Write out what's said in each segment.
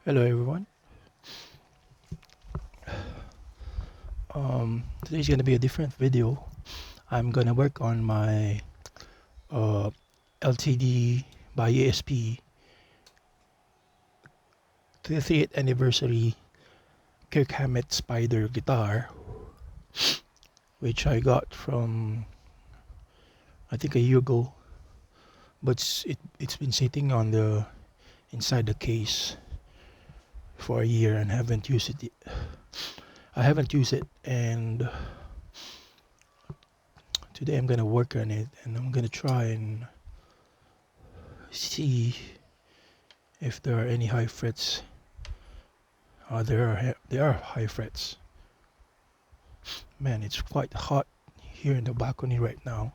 Hello everyone. Today's gonna be a different video. I'm gonna work on my uh, LTD by ESP 30th anniversary Kirk Hammett Spider guitar, which I got from I think a year ago, but it's been sitting on the inside the case for a year and haven't used it yet. I haven't used it, and today I'm gonna work on it, and I'm gonna try and see if there are any high frets. There are high frets. Man, it's quite hot here in the balcony right now,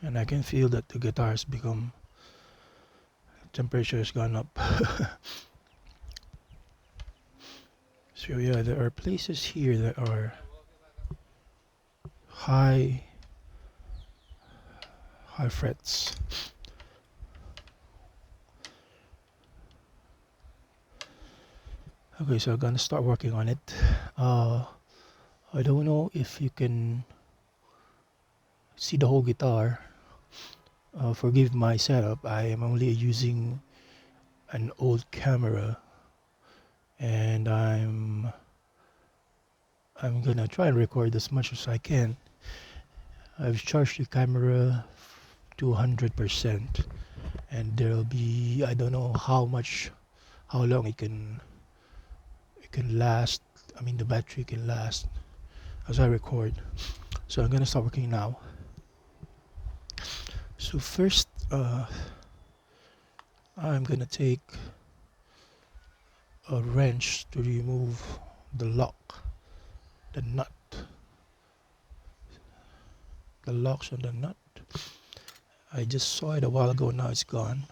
and I can feel that the guitar has become temperature has gone up. So yeah, there are places here that are high high frets. Okay, so I'm gonna start working on it. Uh, I don't know if you can see the whole guitar. Forgive my setup. I am only using an old camera, and I'm gonna try and record as much as I can. I've charged the camera to 100%, and there'll be I don't know how long it can last. I mean the battery can last as I record. So I'm gonna start working now. So first, I'm gonna take a wrench to remove the lock, the nut, the locks on the nut. I just saw it a while ago. Now it's gone.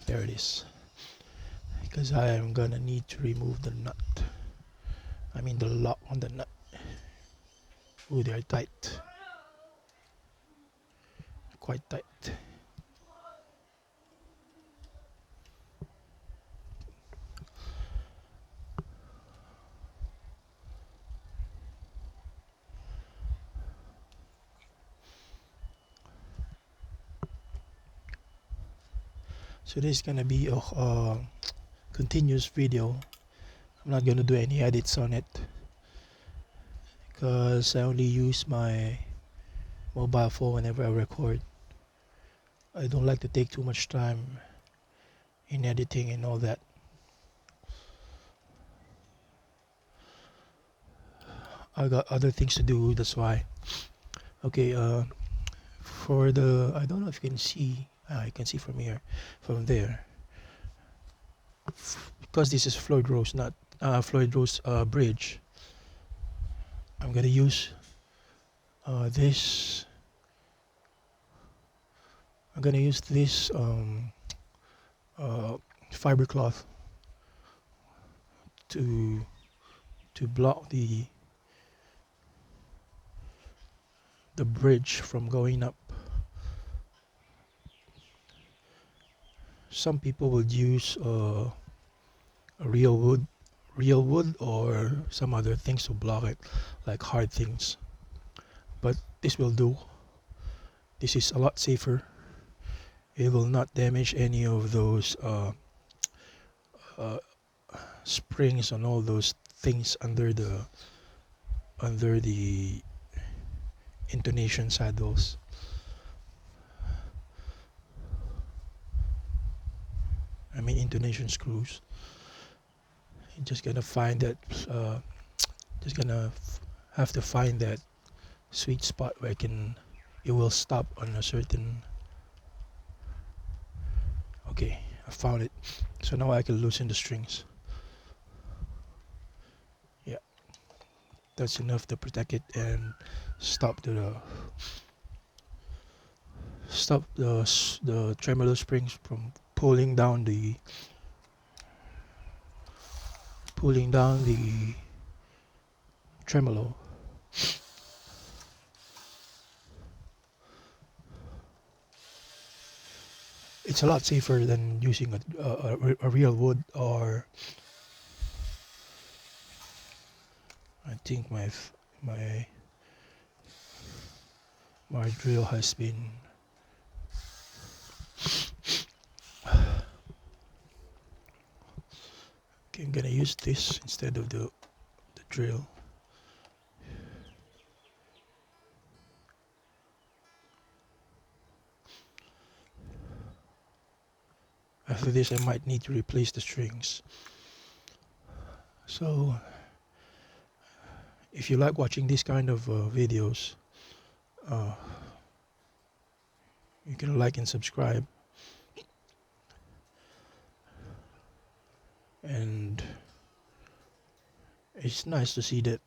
There it is. Because I am gonna need to remove the nut. I mean the lock on the nut. Ooh, they're tight. Quite tight. So this is gonna be a continuous video. I'm not gonna do any edits on it because I only use my mobile phone whenever I record. I don't like to take too much time in editing and all that. I got other things to do, that's why. Okay, for the I don't know if you can see. I can see from here, from there. Because this is Floyd Rose, not Floyd Rose bridge. I'm gonna use this. I'm gonna use this uh, fiber cloth to block the bridge from going up. Some people would use a real wood or some other things to block it, like hard things. But this will do. This is a lot safer. It will not damage any of those uh, springs and all those things under the intonation saddles. I mean intonation screws. You're just gonna find that. Just gonna have to find that sweet spot where it will stop on a certain. Okay, I found it. So now I can loosen the strings. Yeah, that's enough to protect it and stop the tremolo springs from pulling down the tremolo. it's a lot safer than using a real wood, or I think my my drill has been okay. I'm gonna use this instead of the drill. After this, I might need to replace the strings. So if you like watching this kind of videos, uh, you can like and subscribe, and it's nice to see that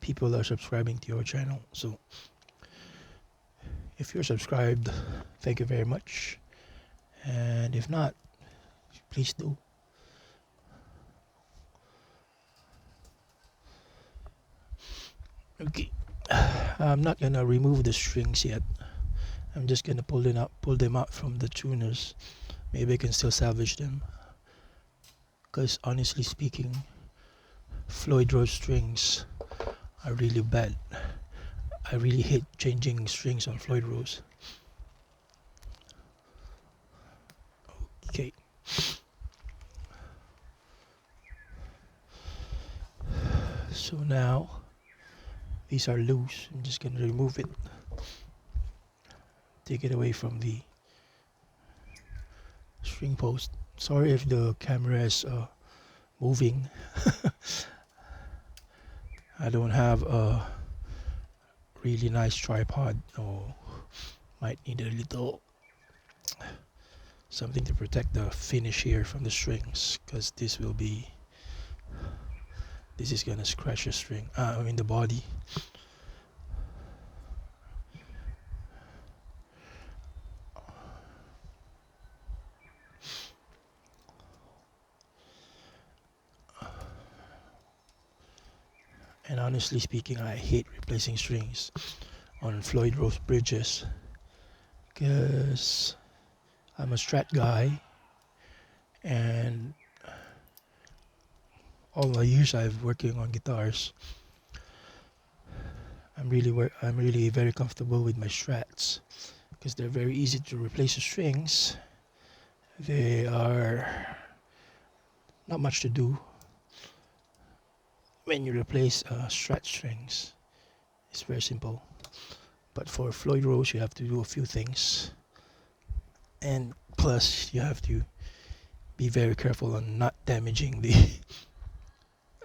people are subscribing to your channel. So if you're subscribed, thank you very much, and if not, please do. Okay, I'm not gonna remove the strings yet. I'm just gonna pull them out from the tuners. Maybe I can still salvage them, because honestly speaking, Floyd Rose strings are really bad. I really hate changing strings on Floyd Rose. Okay. So now these are loose. I'm just gonna remove it. Take it away from the string post. Sorry if the camera is moving. I don't have a really nice tripod, or might need a little something to protect the finish here from the strings, because this is gonna scratch the string, the body. And honestly speaking, I hate replacing strings on Floyd Rose bridges, because I'm a Strat guy, and all the years I've working on guitars, I'm really very comfortable with my Strats, because they're very easy to replace the strings. They are not much to do when you replace Strat strings. It's very simple. But for Floyd Rose, you have to do a few things, and plus you have to be very careful on not damaging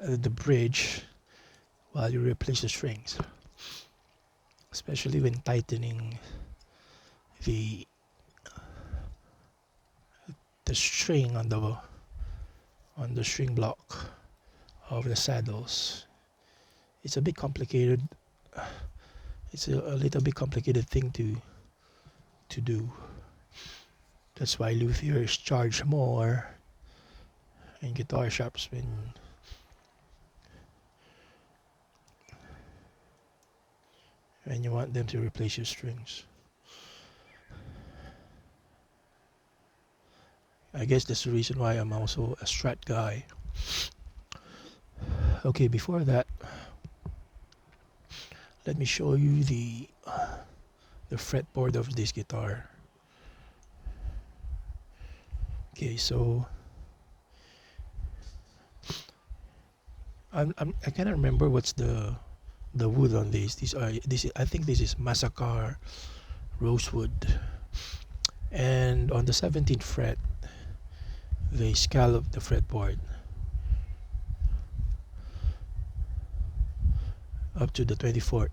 the bridge while you replace the strings, especially when tightening the string on the string block of the saddles. It's a bit complicated. It's a little bit complicated thing to do. That's why luthiers charge more, and guitar shops when you want them to replace your strings. I guess that's the reason why I'm also a Strat guy. Okay, before that, let me show you the fretboard of this guitar. Okay, so I cannot remember what's the wood on this. I think this is Massacre rosewood, and on the 17th fret they scalloped the fretboard up to the 24th,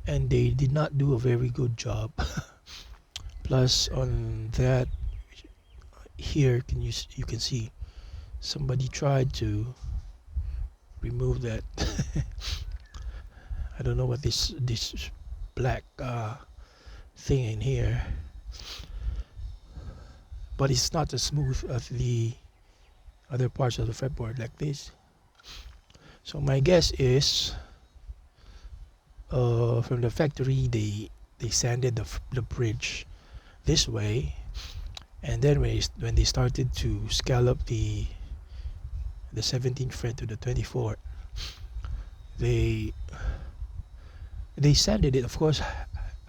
and they did not do a very good job. Plus on that here, you can see somebody tried to remove that. I don't know what this black thing in here, but it's not as smooth as the other parts of the fretboard like this. So my guess is from the factory they they sanded the bridge this way, and then when they started to scallop the 17th fret to the 24th, they sanded it, of course,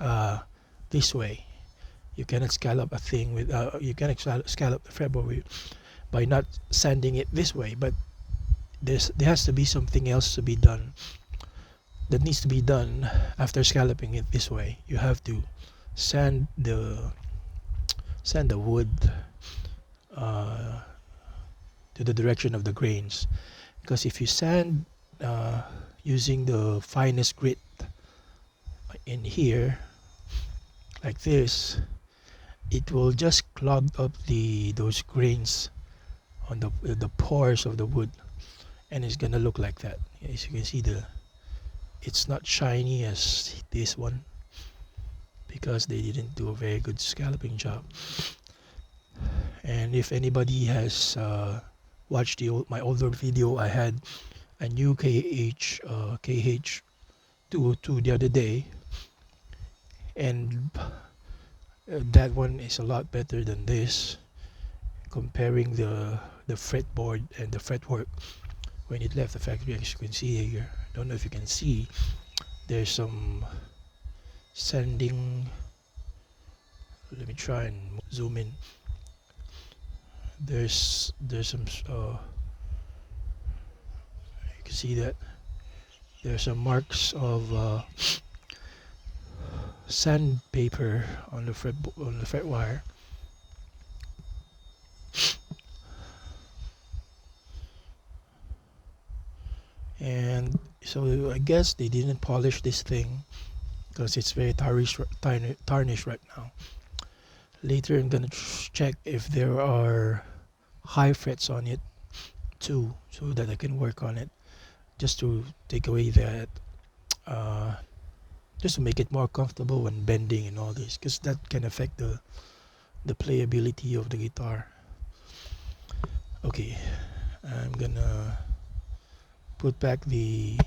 uh, this way. You cannot scallop a thing with you cannot scallop the fretboard by not sanding it this way, but there has to be something else to be done that needs to be done after scalloping it this way. You have to sand the wood uh, to the direction of the grains, because if you sand uh, using the finest grit in here like this, it will just clog up those grains on the pores of the wood, and it's gonna look like that. As you can see, it's not shiny as this one because they didn't do a very good scalloping job. And if anybody has watched my older video, I had a new KH202 the other day, and that one is a lot better than this, comparing the fretboard and the fretwork when it left the factory. As you can see here, I don't know if you can see, there's some sanding. Let me try and zoom in. There's some you can see that there's some marks of sandpaper on the fret wire. And so I guess they didn't polish this thing because it's very tarnished right now. Later I'm gonna check if there are high frets on it too, so that I can work on it, just to take away that just to make it more comfortable when bending and all this, because that can affect the playability of the guitar. Okay, I'm gonna put back the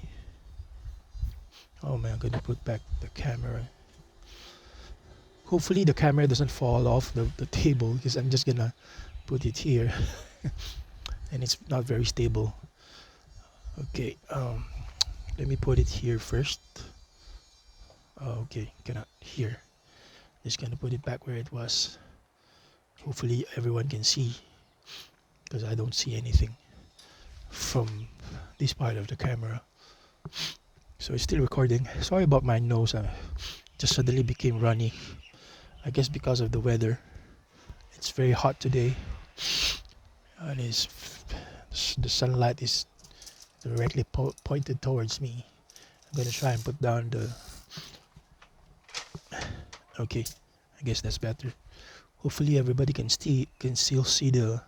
I'm gonna put back the camera. Hopefully the camera doesn't fall off the table, because I'm just gonna put it here and it's not very stable. Okay, let me put it here first. Okay, cannot here. Just gonna put it back where it was. Hopefully everyone can see, because I don't see anything from this part of the camera. So it's still recording. Sorry about my nose. Just suddenly became runny. I guess because of the weather. It's very hot today. And the sunlight is directly pointed towards me. I'm gonna try and put down the. Okay, I guess that's better. Hopefully everybody can still see the.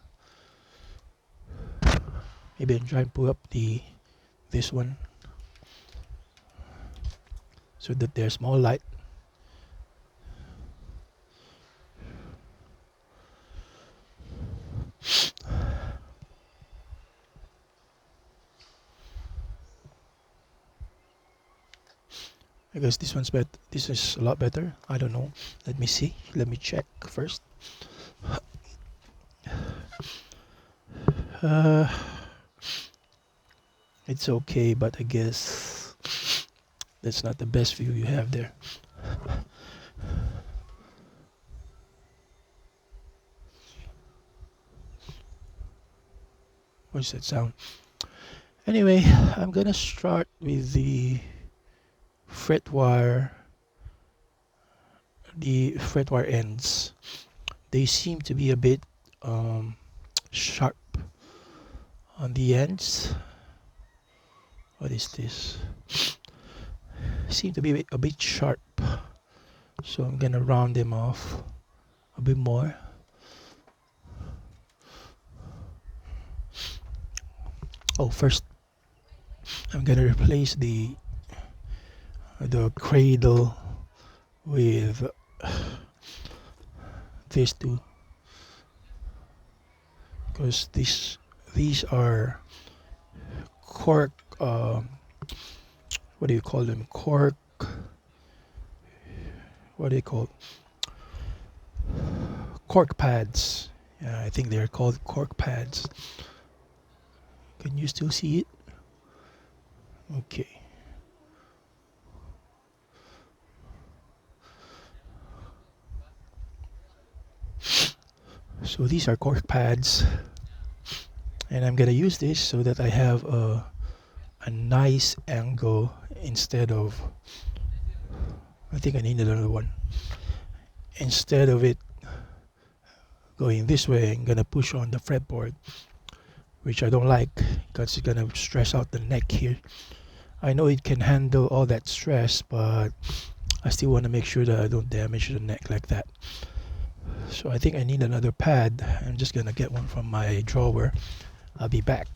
Maybe I'll try and pull up this one so that there's more light. I guess this one's better. This is a lot better. I don't know. Let me see. Let me check first. It's okay, but I guess that's not the best view you have there. What's that sound? Anyway, I'm gonna start with the fretwire ends. They seem to be a bit sharp on the ends. What is this? Seem to be a bit sharp, so I'm gonna round them off a bit more. Oh, first I'm gonna replace the cradle with these two, because these are cork. What do you call them? Cork what are they called? Cork pads. Yeah, I think they're called cork pads. Can you still see it? Okay. So these are cork pads, and I'm gonna use this so that I have a nice angle instead of, I think I need another one. Instead of it going this way, I'm gonna push on the fretboard, which I don't like because it's gonna stress out the neck here. I know it can handle all that stress, but I still want to make sure that I don't damage the neck like that. So I think I need another pad. I'm just gonna get one from my drawer. I'll be back.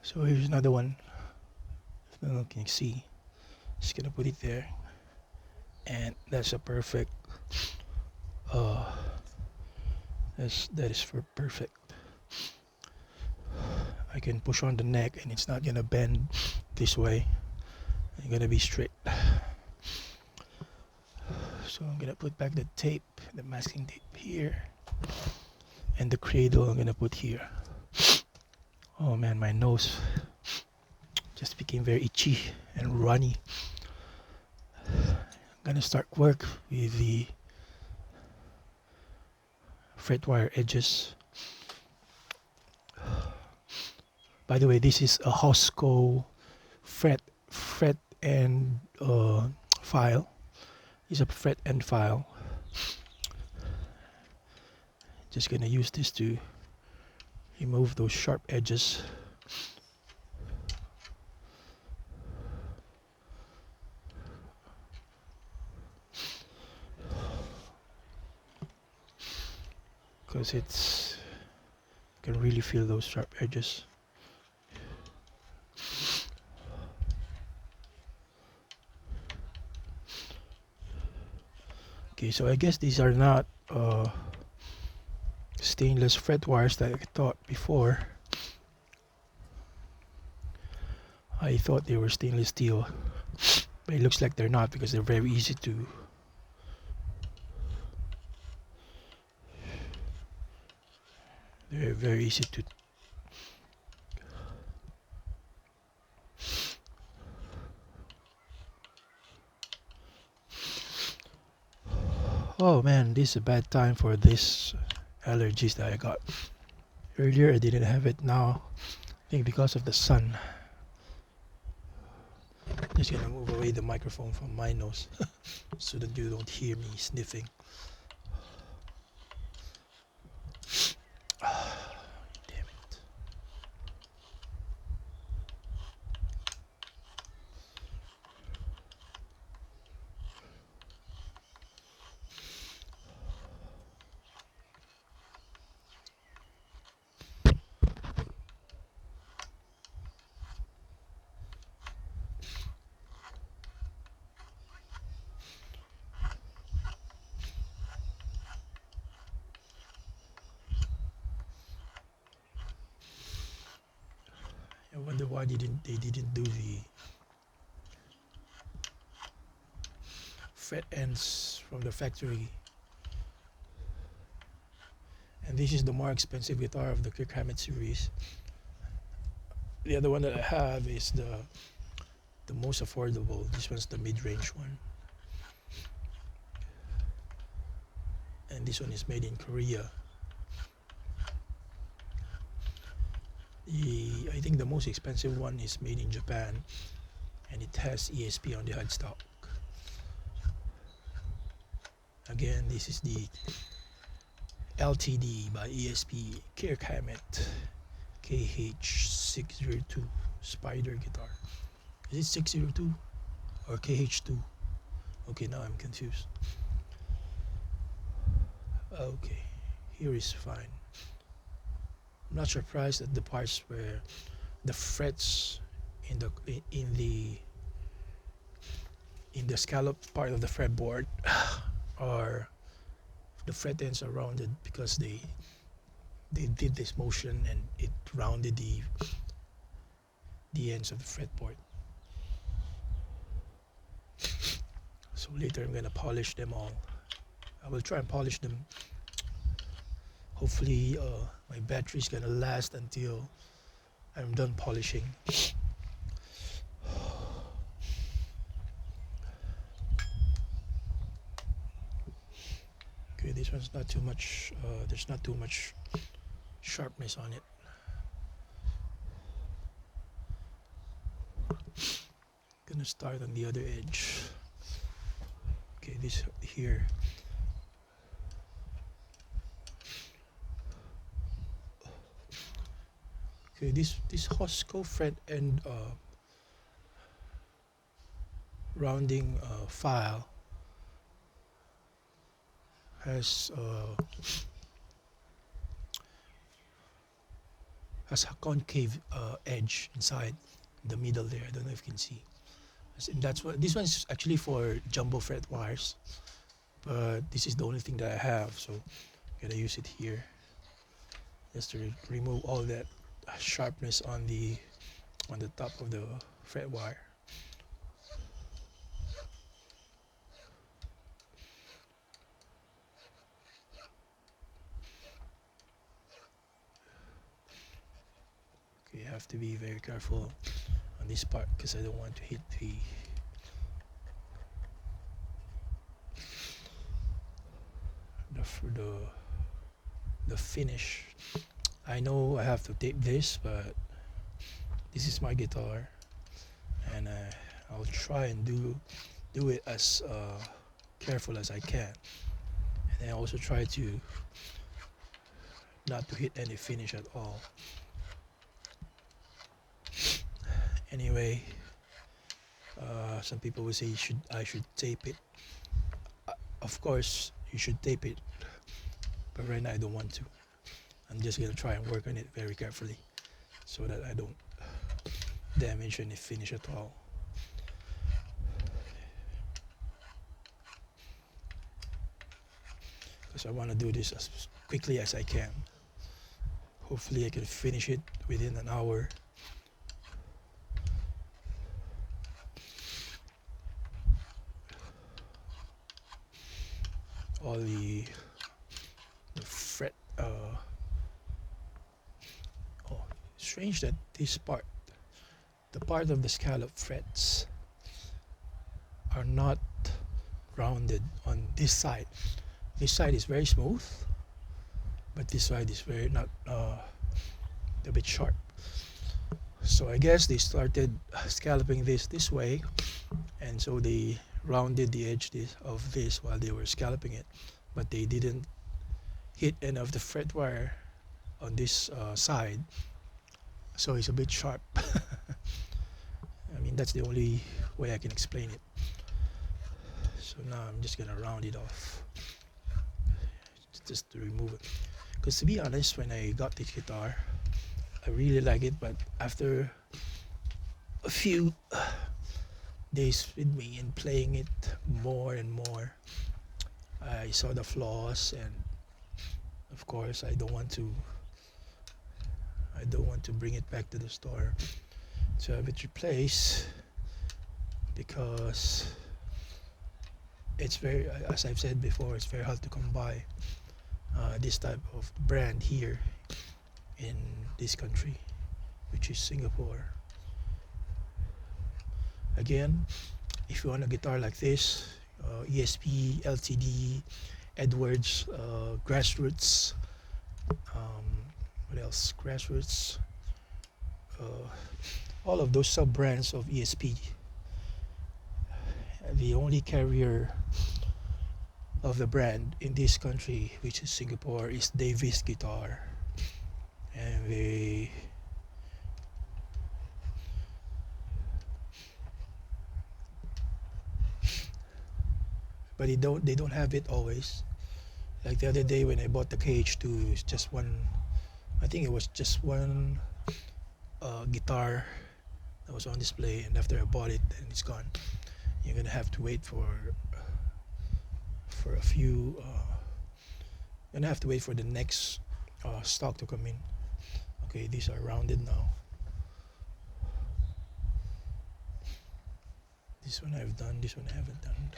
So here's another one. If no one can see, just gonna put it there, and that's a perfect. Uh, that is for perfect. I can push on the neck, and it's not gonna bend this way. It's gonna be straight. So I'm gonna put back the tape, the masking tape here, and the cradle I'm gonna put here. Oh man, my nose just became very itchy and runny. I'm gonna start work with the fret wire edges. By the way, this is a Hosco fret and file. It's a fret end file. Just gonna use this to remove those sharp edges. Because it's, you can really feel those sharp edges. Okay, so I guess these are not stainless fret wires that I thought before. I thought they were stainless steel, but it looks like they're not because they're very easy to Oh man, this is a bad time for this allergies that I got. Earlier I didn't have it, now I think because of the sun. Just gonna move away the microphone from my nose so that you don't hear me sniffing. Damn it. I wonder why they didn't do the fret ends from the factory. And this is the more expensive guitar of the Kirk Hammett series. The other one that I have is the most affordable. This one's the mid-range one. And this one is made in Korea. I think the most expensive one is made in Japan, and it has ESP on the headstock. Again, this is the LTD by ESP Kirk Hammett KH602 Spider guitar. Is it 602? or KH2. Okay, now I'm confused. Okay, here is fine. I'm not surprised at the parts where the frets in the scallop part of the fretboard are the fret ends are rounded because they did this motion and it rounded the ends of the fretboard. So later I'm gonna polish them all. I will try and polish them. Hopefully my battery's gonna last until I'm done polishing. Okay, this one's not too much, there's not too much sharpness on it. Gonna start on the other edge. Okay, this here. Okay, this Hosco fret end rounding file has a concave edge inside the middle there. I don't know if you can see. That's what this one's actually for jumbo fret wires, but this is the only thing that I have, so I'm gonna use it here just to remove all that sharpness on the top of the fret wire. Okay, you have to be very careful on this part because I don't want to hit the finish. I know I have to tape this, but this is my guitar, and I'll try and do it as careful as I can, and I also try to not to hit any finish at all. Anyway, some people will say I should tape it. Of course, you should tape it, but right now I don't want to. I'm just gonna try and work on it very carefully so that I don't damage any finish at all. Because I want to do this as quickly as I can. Hopefully I can finish it within an hour. All the fret strange that this part, the part of the scallop frets, are not rounded on this side. This side is very smooth, but this side is very not a bit sharp. So I guess they started scalloping this way, and so they rounded the edge of this while they were scalloping it, but they didn't hit any of the fret wire on this side, so it's a bit sharp. I mean, that's the only way I can explain it. So now I'm just gonna round it off just to remove it, because to be honest, when I got this guitar I really like it, but after a few days with me and playing it more and more, I saw the flaws, and of course I don't want to bring it back to the store to have it replaced, because it's very, as I've said before, it's very hard to come by this type of brand here in this country, which is Singapore. Again, if you want a guitar like this, ESP, LTD, Edwards, Grassroots, what else? Grassroots, all of those sub brands of ESP. The only carrier of the brand in this country, which is Singapore, is Davis Guitar, and but they don't have it always. Like the other day when I bought the KH2, it's just one. I think it was just one guitar that was on display, and after I bought it, then it's gone. You're gonna have to wait for a few. You're gonna have to wait for the next stock to come in. Okay, these are rounded now. This one I've done. This one I haven't done.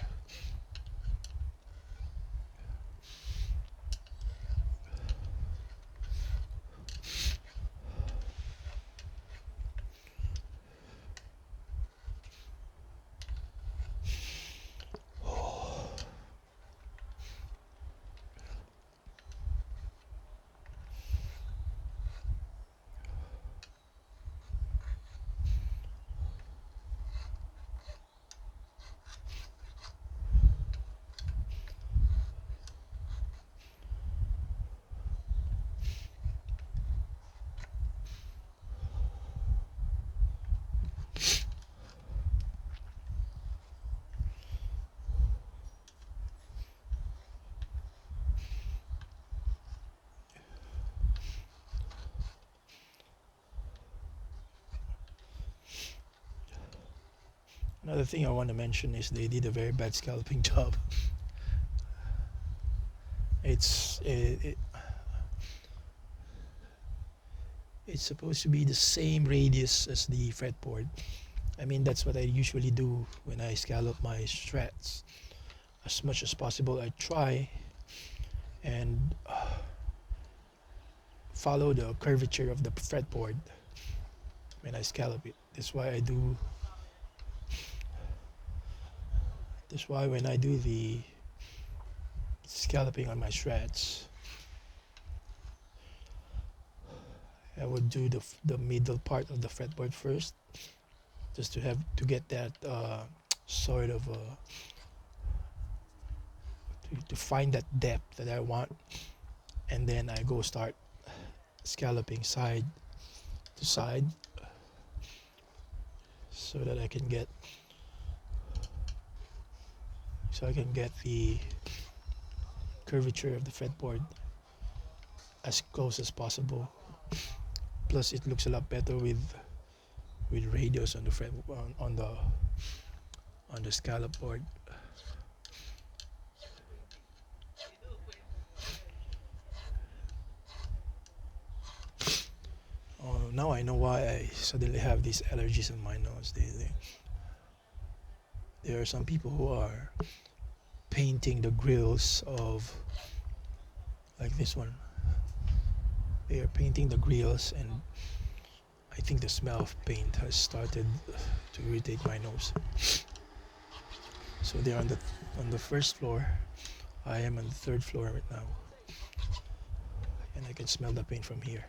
Another thing I want to mention is they did a very bad scalloping job. It's supposed to be the same radius as the fretboard. I mean, that's what I usually do when I scallop my strats. As much as possible, I try and follow the curvature of the fretboard when I scallop it. That's why I do. That's why when I do the scalloping on my strats, I would do the middle part of the fretboard first, just to get that sort of to find that depth that I want, and then I go start scalloping side to side so that I can get the curvature of the fretboard as close as possible. Plus, it looks a lot better with radius on the fret on the scallop board. Oh, now I know why I suddenly have these allergies in my nose. There are some people who are painting the grills of, like this one. They are painting the grills, and I think the smell of paint has started to irritate my nose. So they're on the first floor. I am on the third floor right now, and I can smell the paint from here.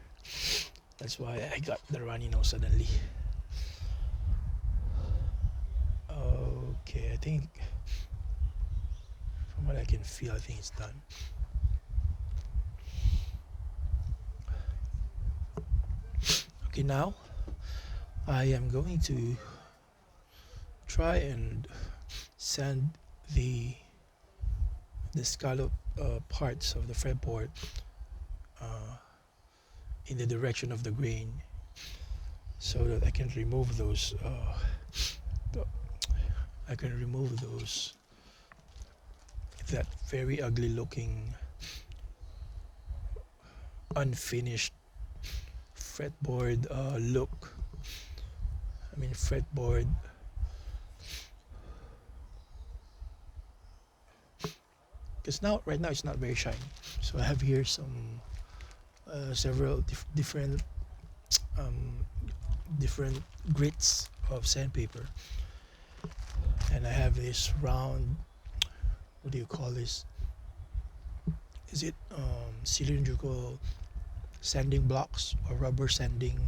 That's why I got the runny nose suddenly. Okay, I think from what I can feel, I think it's done. Okay, now I am going to try and sand the scallop parts of the fretboard in the direction of the grain, so that I can remove those that very ugly looking unfinished fretboard look. I mean, fretboard because right now it's not very shiny. So I have here some several different grits of sandpaper, and I have this round, what do you call this? Is it cylindrical sanding blocks or rubber sanding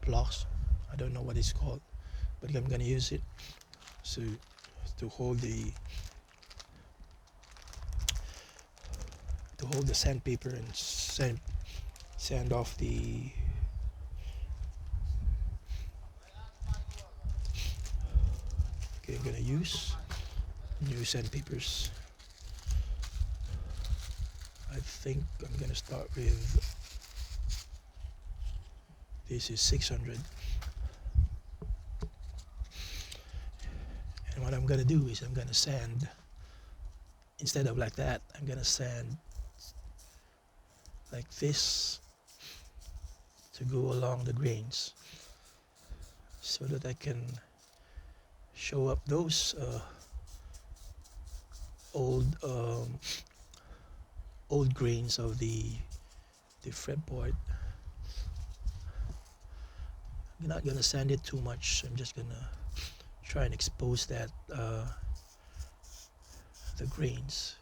blocks? I don't know what it's called, but I'm gonna use it to hold the sandpaper and sand off the okay. I'm gonna use new sandpapers. I think I'm gonna start with, this is 600, and what I'm gonna do is I'm gonna sand, instead of like that, I'm gonna sand like this to go along the grains so that I can show up those old grains of the fretboard. I'm not gonna sand it too much. I'm just gonna try and expose that the grains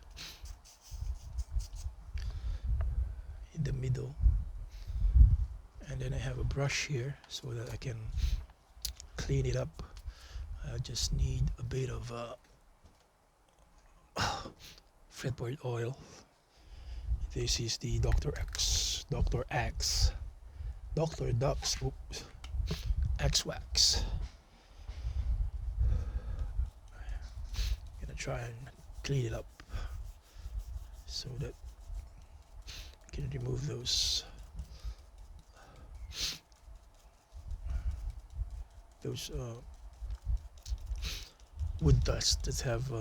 in the middle, and then I have a brush here so that I can clean it up. I just need a bit of fretboard oil. This is the Dr. X, Dr. Ducks, oops, X Wax. I'm gonna try and clean it up so that I can remove those wood dust that have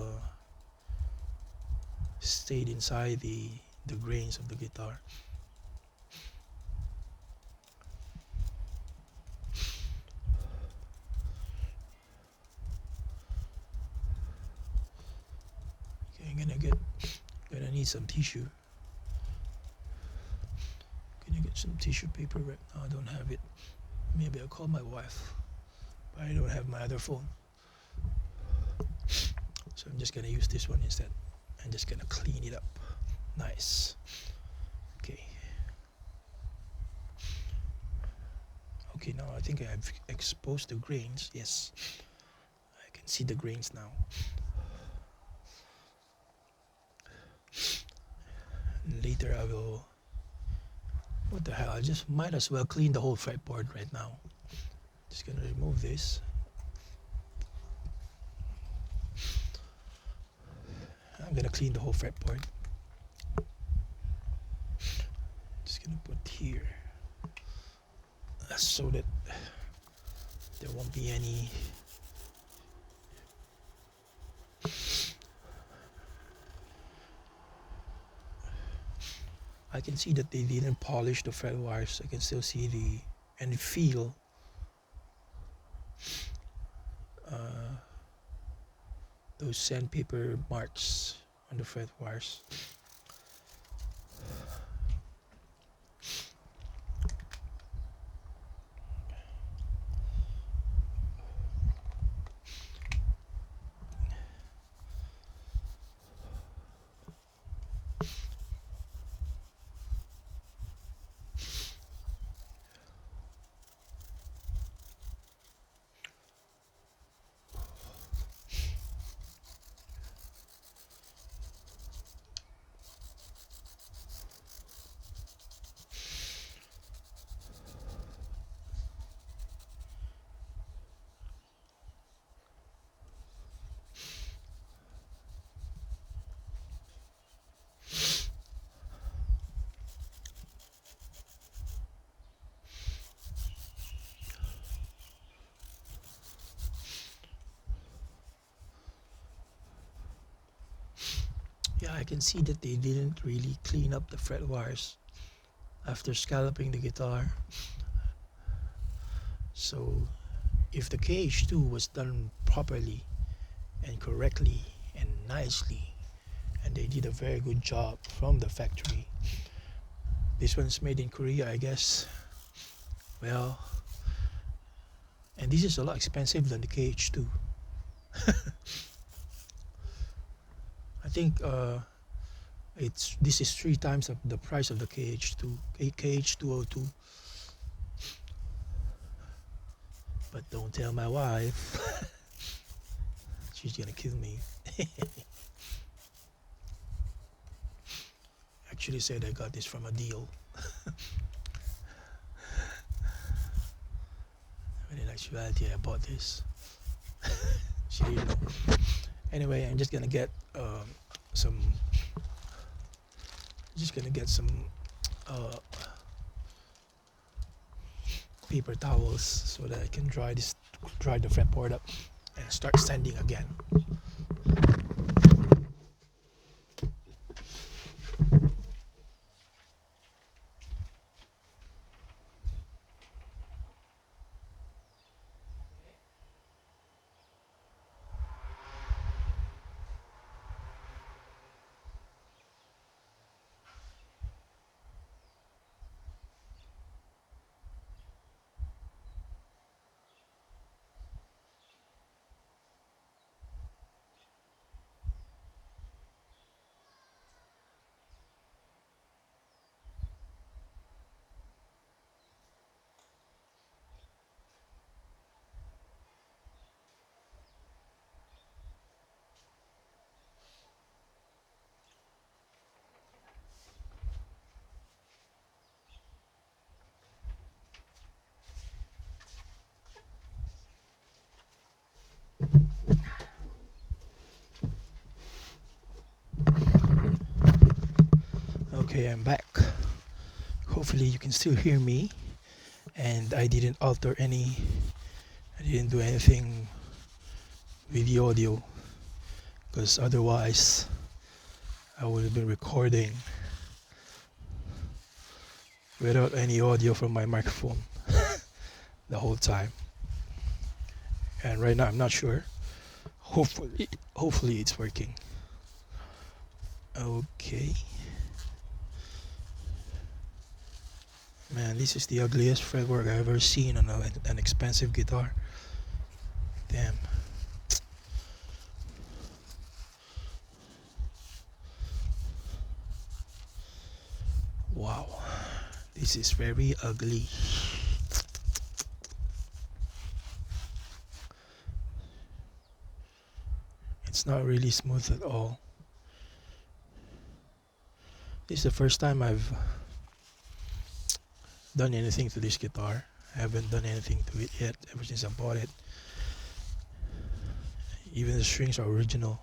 stayed inside the grains of the guitar. Okay, I'm gonna need some tissue. Gonna get some tissue paper right now. I don't have it. Maybe I'll call my wife, but I don't have my other phone. So I'm just gonna use this one instead. I'm just gonna clean it up. Nice. Okay. Okay, now I think I've exposed the grains. Yes. I can see the grains now. And later I will, what the hell, I just might as well clean the whole fretboard right now. Just gonna remove this. I'm gonna clean the whole fretboard. Just gonna put here so that there won't be any I can see that they didn't polish the fret wires. I can still see and feel those sandpaper marks on the fret wires. Yeah, I can see that they didn't really clean up the fret wires after scalloping the guitar. So if the KH2 was done properly and correctly and nicely, and they did a very good job from the factory, this one's made in Korea, I guess. Well, and this is a lot expensive than the KH2. I think this is 3 times the price of the KH2, KH202. But don't tell my wife. She's gonna kill me. Actually said I got this from a deal. But in actuality I bought this. She didn't know. Anyway, I'm just gonna get some uh, paper towels so that I can dry the fretboard up and start sanding again. Okay, I'm back. Hopefully you can still hear me, and I didn't do anything with the audio, because otherwise I would have been recording without any audio from my microphone the whole time. And right now I'm not sure. Hopefully it's working. Okay. Man, this is the ugliest fretwork I've ever seen on an expensive guitar. Damn. Wow. This is very ugly. It's not really smooth at all. This is the first time I've done anything to this guitar. I haven't done anything to it yet ever since I bought it. Even the strings are original.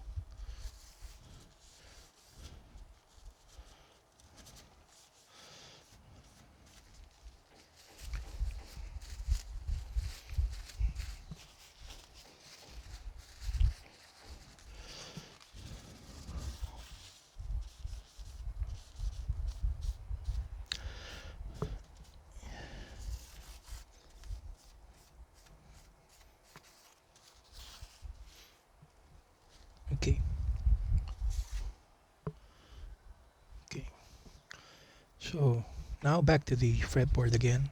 Okay. So now back to the fretboard again.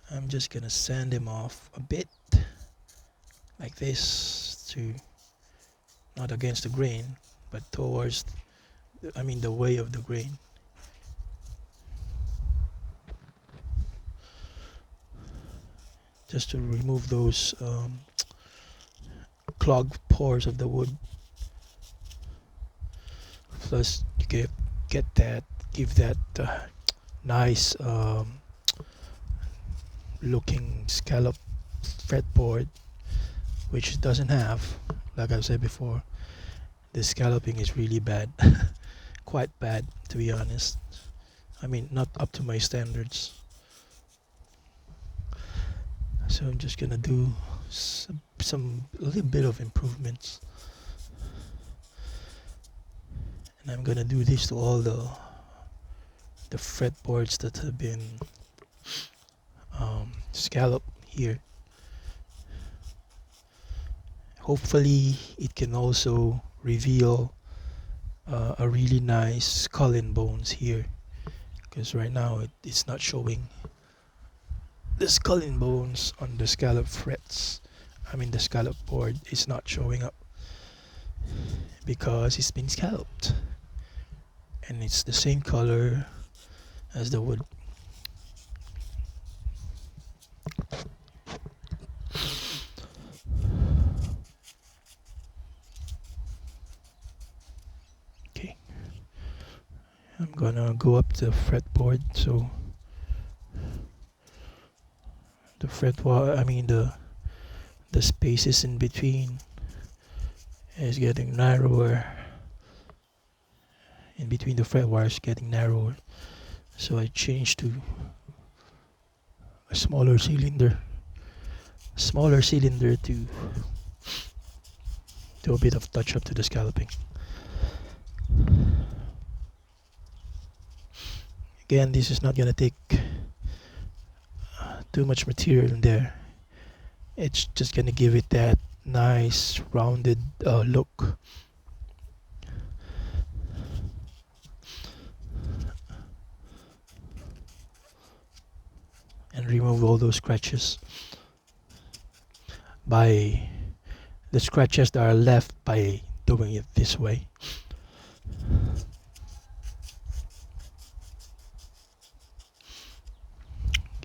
I'm just gonna sand him off a bit like this, to not against the grain but towards the way of the grain. Just to remove those clogged pores of the wood. Plus you give that nice looking scallop fretboard, which it doesn't have. Like I've said before, the scalloping is really bad. Quite bad, to be honest. Not up to my standards. So I'm just gonna do a little bit of improvements, and I'm gonna do this to all the fretboards that have been scalloped here. Hopefully it can also reveal a really nice skull and bones here, because right now it's not showing. The skull and bones on the scallop frets, the scallop board, is not showing up because it's been scalloped, and it's the same color as the wood. Okay, I'm gonna go up the fretboard, so the the spaces in between is getting narrower. In between the fret wires getting narrower, so I changed to a smaller cylinder to do a bit of touch up to the scalloping. Again, this is not gonna take too much material in there. It's just gonna give it that nice rounded look. And remove all those scratches by the scratches that are left by doing it this way.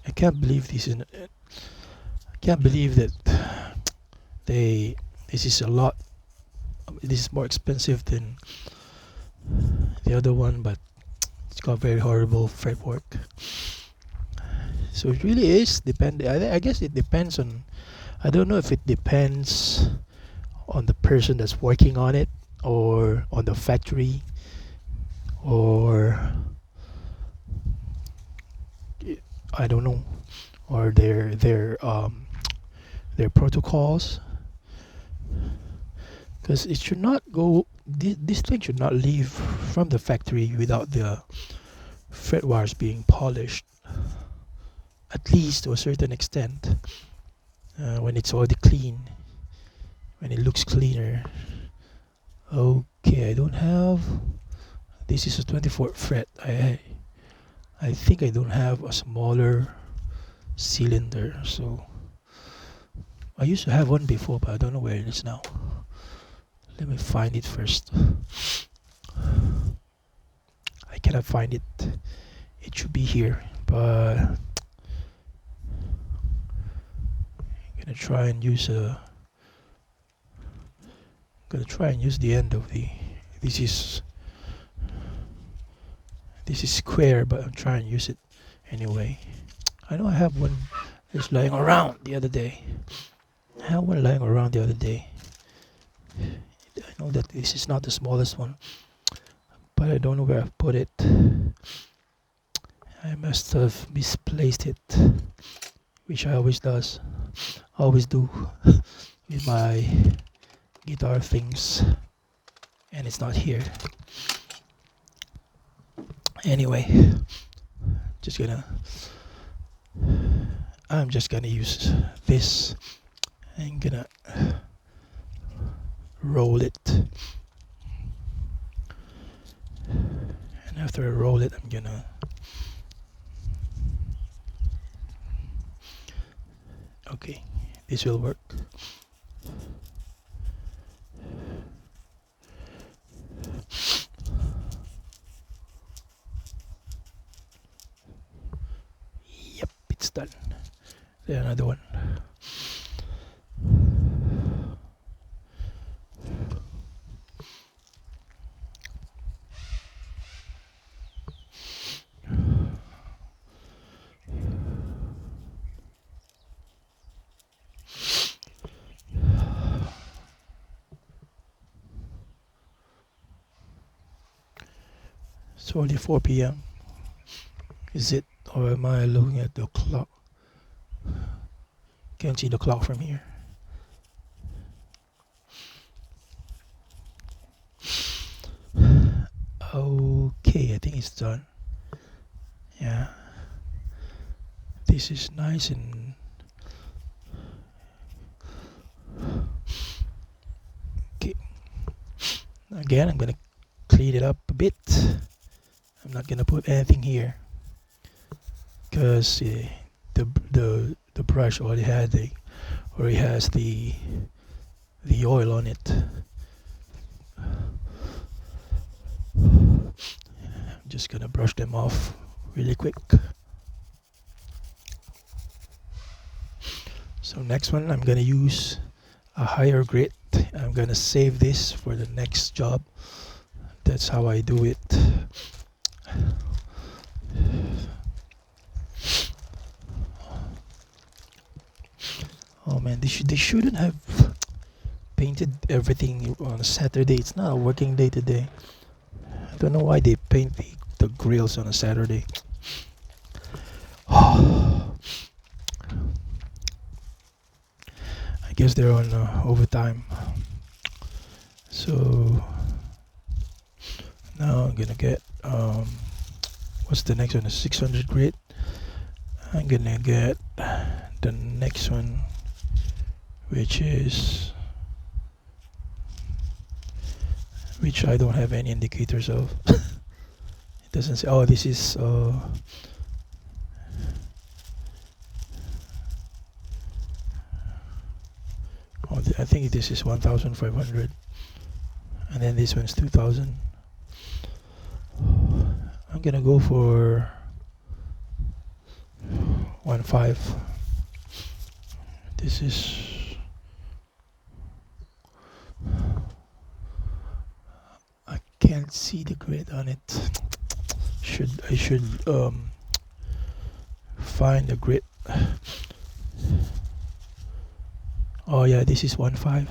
I can't believe this is. I can't believe that this is a lot. This is more expensive than the other one, but it's got very horrible fretwork. So it really is I guess it depends on. I don't know if it depends on the person that's working on it, or on the factory, or I don't know, or their protocols, because it should not go. This thing should not leave from the factory without the fret wires being polished, at least to a certain extent. When it's already clean, when it looks cleaner. Okay, I don't have. This is a 24th fret. I think I don't have a smaller cylinder, so I used to have one before, but I don't know where it is now. Let me find it first. I cannot find it. It should be here, but I'm gonna try and use the end of the. This is square, but I'm trying to use it anyway. I know I have one just lying around the other day. I know that this is not the smallest one, but I don't know where I put it. I must have misplaced it, which I always do with my guitar things, and it's not here. Anyway, I'm just gonna use this. I'm gonna roll it, and after I roll it, I'm gonna okay, this will work. Yep, it's done. Then another one. It's only 4 p.m. Is it? Or am I looking at the clock? Can't see the clock from here. Okay, I think it's done. Yeah. This is nice and okay. Again, I'm gonna clean it up a bit. I'm not gonna put anything here because the brush already has the oil on it. I'm just gonna brush them off really quick. So next one, I'm gonna use a higher grit. I'm gonna save this for the next job. That's how I do it. Oh man, they shouldn't have painted everything on a Saturday. It's not a working day today. I don't know why they paint the grills on a Saturday. I guess they're on overtime. So now I'm gonna get what's the next one? A 600 grit. I'm gonna get the next one, which I don't have any indicators of. It doesn't say. Oh, this is I think this is 1,500, and then this one's 2,000. I'm gonna go for 1.5. This is I can't see the grid on it. I should find the grid. Oh yeah, this is 1.5.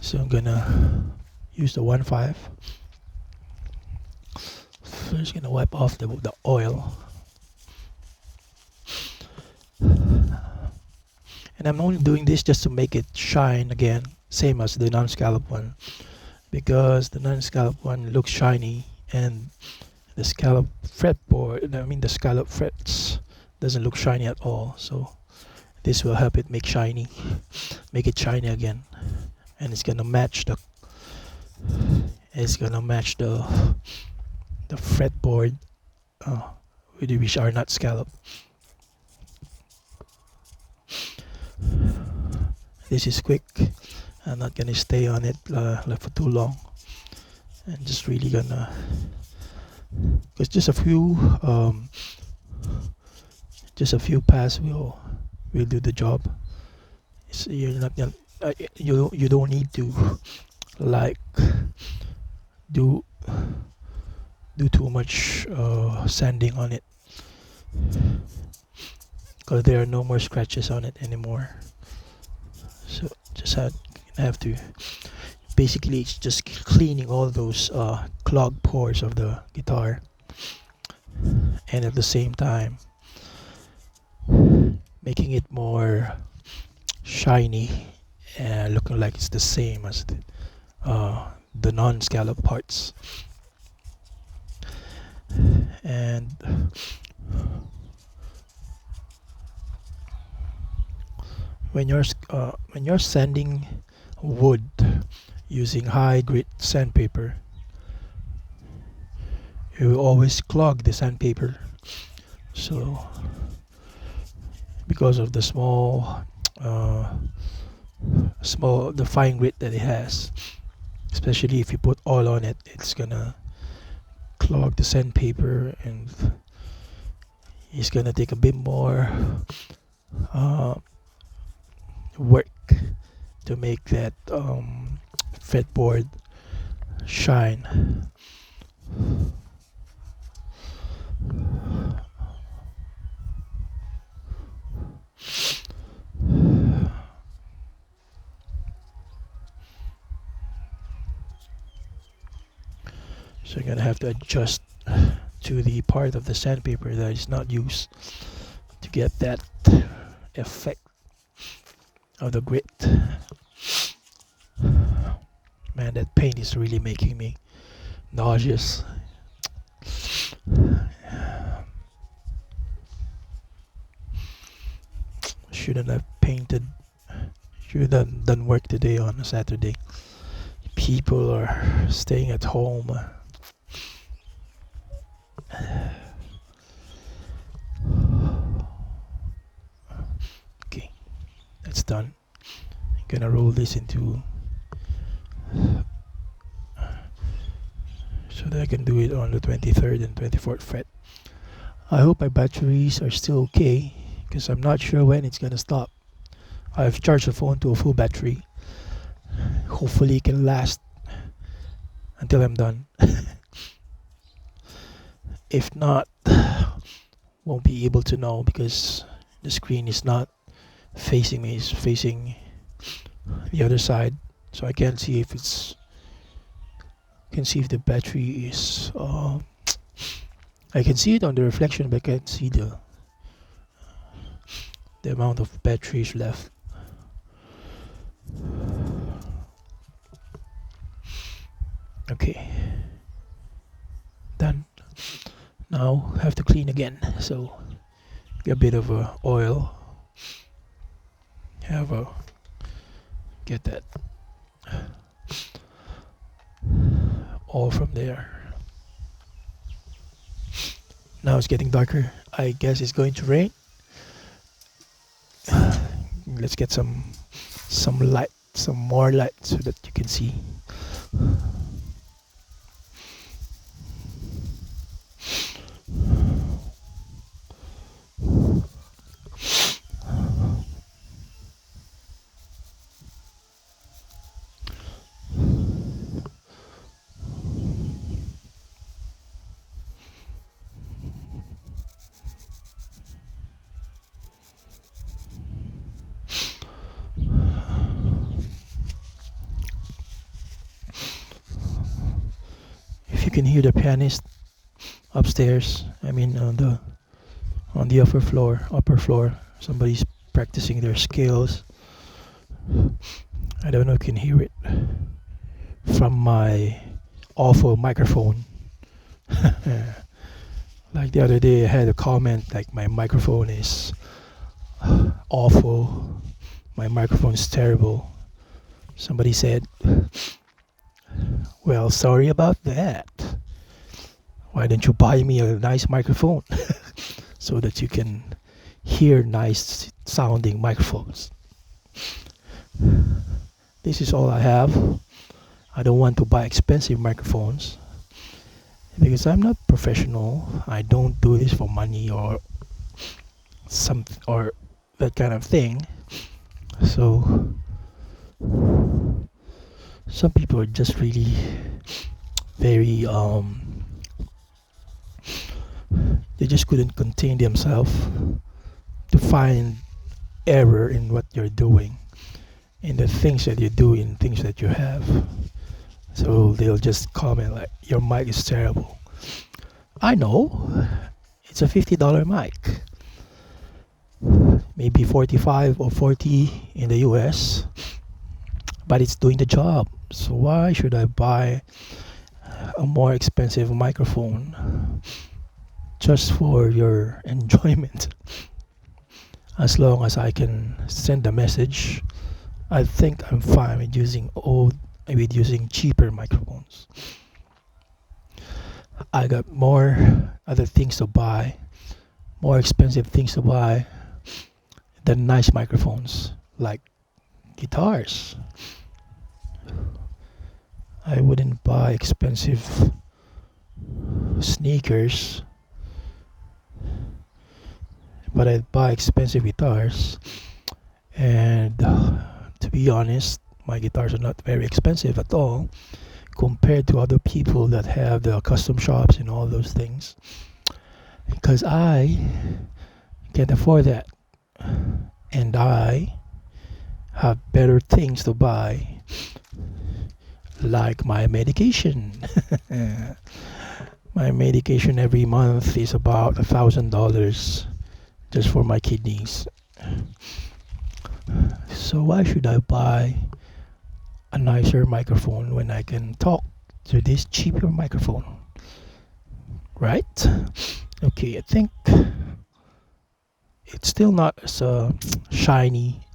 So I'm gonna use the 1.5. First, gonna wipe off the oil. And I'm only doing this just to make it shine again, same as the non-scallop one, because the non-scallop one looks shiny and the scallop fretboard, the scallop frets doesn't look shiny at all. So this will help it make it shiny again, and it's gonna match the fretboard, which are not scallop. This is quick. I'm not gonna stay on it for too long, and just really gonna, because just a few passes will do the job. So you're not gonna, you don't need to like do too much sanding on it, because there are no more scratches on it anymore. So just have to, basically it's just cleaning all those clogged pores of the guitar, and at the same time making it more shiny and looking like it's the same as the non-scallop parts. And when you're sanding wood using high grit sandpaper, you will always clog the sandpaper. So because of the the fine grit that it has, especially if you put oil on it, it's gonna clog the sandpaper, and it's gonna take a bit more work to make that fretboard shine. So you're gonna have to adjust to the part of the sandpaper that is not used to get that effect of the grit. Man, that paint is really making me nauseous. Shouldn't have done work today on a Saturday. People are staying at home. Okay, that's done. I'm gonna roll this into so that I can do it on the 23rd and 24th fret. I hope my batteries are still okay, because I'm not sure when it's gonna stop. I've charged the phone to a full battery. Hopefully it can last until I'm done. If not, won't be able to know, because the screen is not facing me is facing the other side, so I can't see if it's can see if the battery is I can see it on the reflection, but I can't see the amount of batteries left. Okay, done. Now have to clean again, so get a bit of oil, have a get that all from there. Now it's getting darker. I guess it's going to rain. Let's get some light, some more light, so that you can see. If you can hear the pianist upstairs, I mean on the upper floor, somebody's practicing their skills. I don't know if you can hear it from my awful microphone. Like the other day, I had a comment like my microphone is awful, my microphone is terrible. Somebody said, well, sorry about that. Why don't you buy me a nice microphone so that you can hear nice sounding microphones? This is all I have. I don't want to buy expensive microphones because I'm not professional. I don't do this for money or that kind of thing. So some people are just really very they just couldn't contain themselves to find error in what you're doing, in the things that you do, in things that you have. So they'll just comment like, your mic is terrible. I know, it's a $50 mic, maybe 45 or 40 in the US, but it's doing the job. So why should I buy a more expensive microphone just for your enjoyment? As long as I can send a message, I think I'm fine with using cheaper microphones. I got more other things to buy, more expensive things to buy than nice microphones like guitars. I wouldn't buy expensive sneakers, but I'd buy expensive guitars. And to be honest, my guitars are not very expensive at all compared to other people that have the custom shops and all those things, because I can't afford that, and I have better things to buy, like my medication. My medication every month is about $1,000 just for my kidneys. So why should I buy a nicer microphone when I can talk to this cheaper microphone? Right? Okay, I think it's still not as shiny,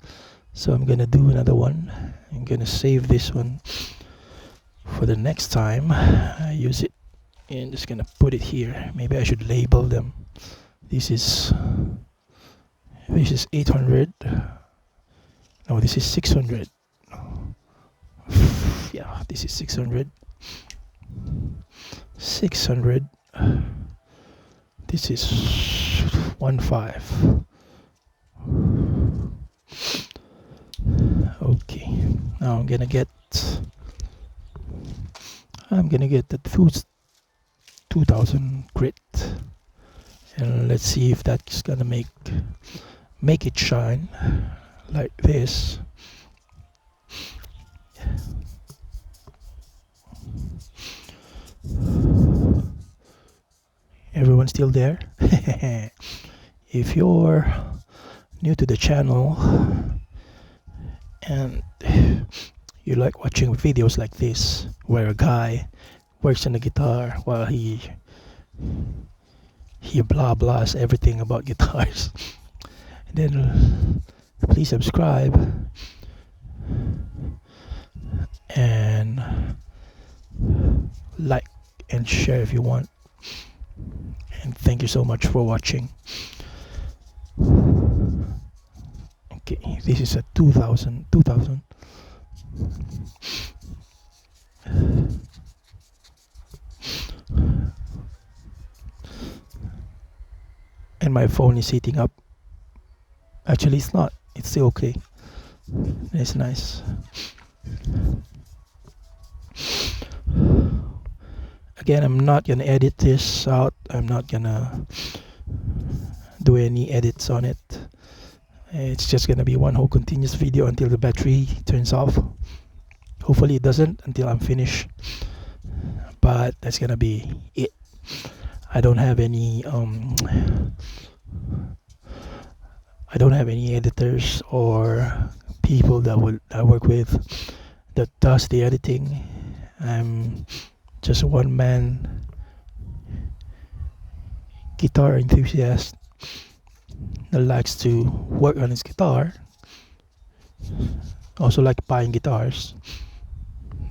so I'm gonna do another one. I'm gonna save this one for the next time I use it, and just gonna put it here. Maybe I should label them. This is 800. No, this is 600. Yeah, this is 600. 600. This is 15. Okay, now I'm gonna get the 2000 grit, and let's see if that's gonna make it shine. like this. Everyone still there? If you're new to the channel and you like watching videos like this where a guy works on the guitar while he blah blahs everything about guitars, then please subscribe and like and share if you want. And thank you so much for watching. Okay, this is a 2000. And my phone is heating up. Actually, it's not. It's still okay. It's nice. Again, I'm not gonna edit this out. I'm not gonna do any edits on it. It's just gonna be one whole continuous video until the battery turns off. Hopefully it doesn't until I'm finished. But that's gonna be it. I don't have any editors or people that I work with that does the editing. I'm just a one-man guitar enthusiast that likes to work on his guitar. Also like buying guitars,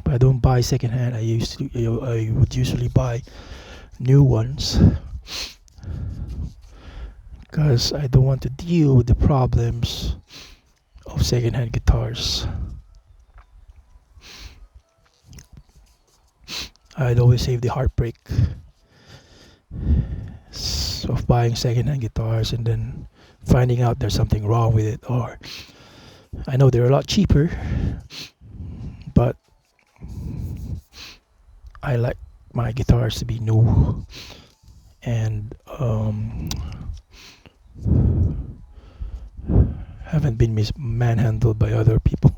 but I don't buy secondhand. I would usually buy new ones because I don't want to deal with the problems of secondhand guitars. I'd always save the heartbreak of buying secondhand guitars and then finding out there's something wrong with it. Or I know they're a lot cheaper, but I like my guitars to be new and haven't been manhandled by other people.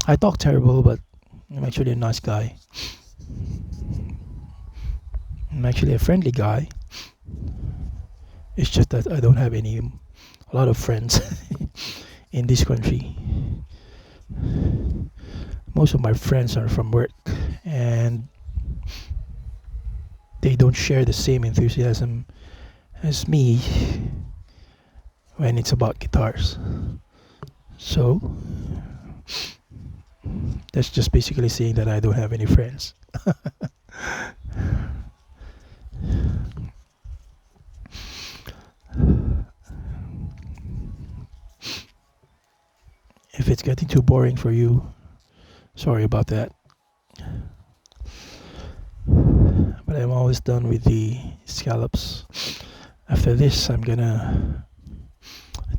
I talk terrible, but I'm actually a nice guy. I'm actually a friendly guy. It's just that I don't have a lot of friends in this country. Most of my friends are from work and they don't share the same enthusiasm as me when it's about guitars. So that's just basically saying that I don't have any friends. If it's getting too boring for you, sorry about that. But I'm always done with the scallops. After this, I'm gonna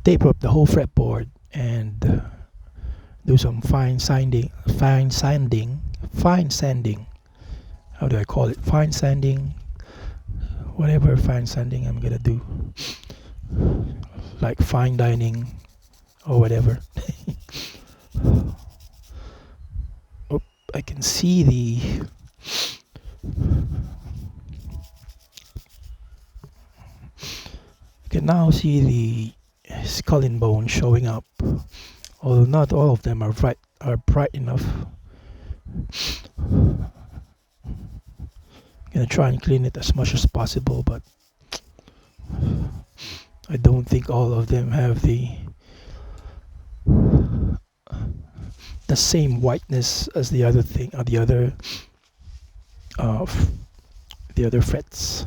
tape up the whole fretboard and do some fine sanding. How do I call it? Fine sanding. Whatever fine sanding I'm gonna do, like fine dining or whatever. Oh, I can see I can now see the skull and bone showing up, although not all of them are bright enough. I'm gonna try and clean it as much as possible, but I don't think all of them have the same whiteness as the other thing, or the other frets.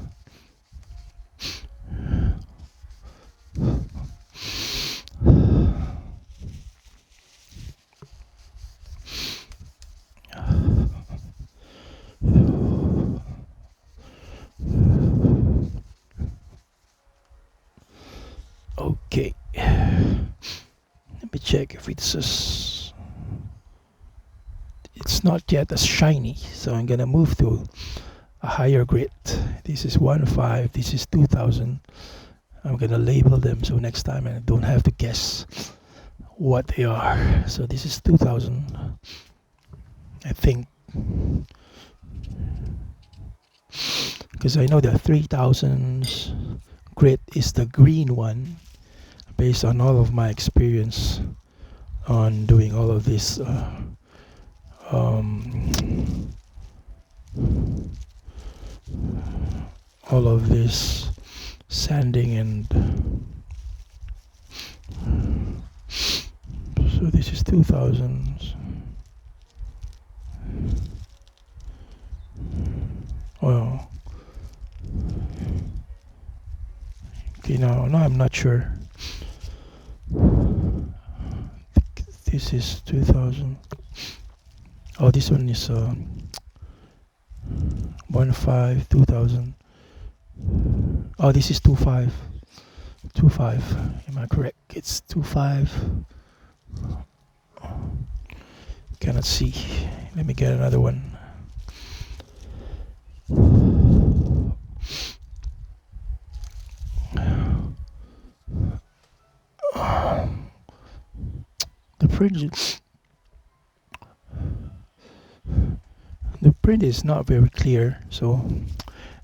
Okay, let me check if it's not yet as shiny, so I'm gonna move to a higher grit. This is 1.5, this is 2000. I'm gonna label them so next time I don't have to guess what they are. So this is 2000, I think, because I know there are 3000s. Grit is the green one, based on all of my experience on doing all of this um, all of this sanding, and so this is 2000s. Well, okay, no, I'm not sure. This is 2000. Oh, this one is 15 2000. Oh, this is 25. 25. Am I correct? It's 25. Cannot see. Let me get another one. The print is not very clear, so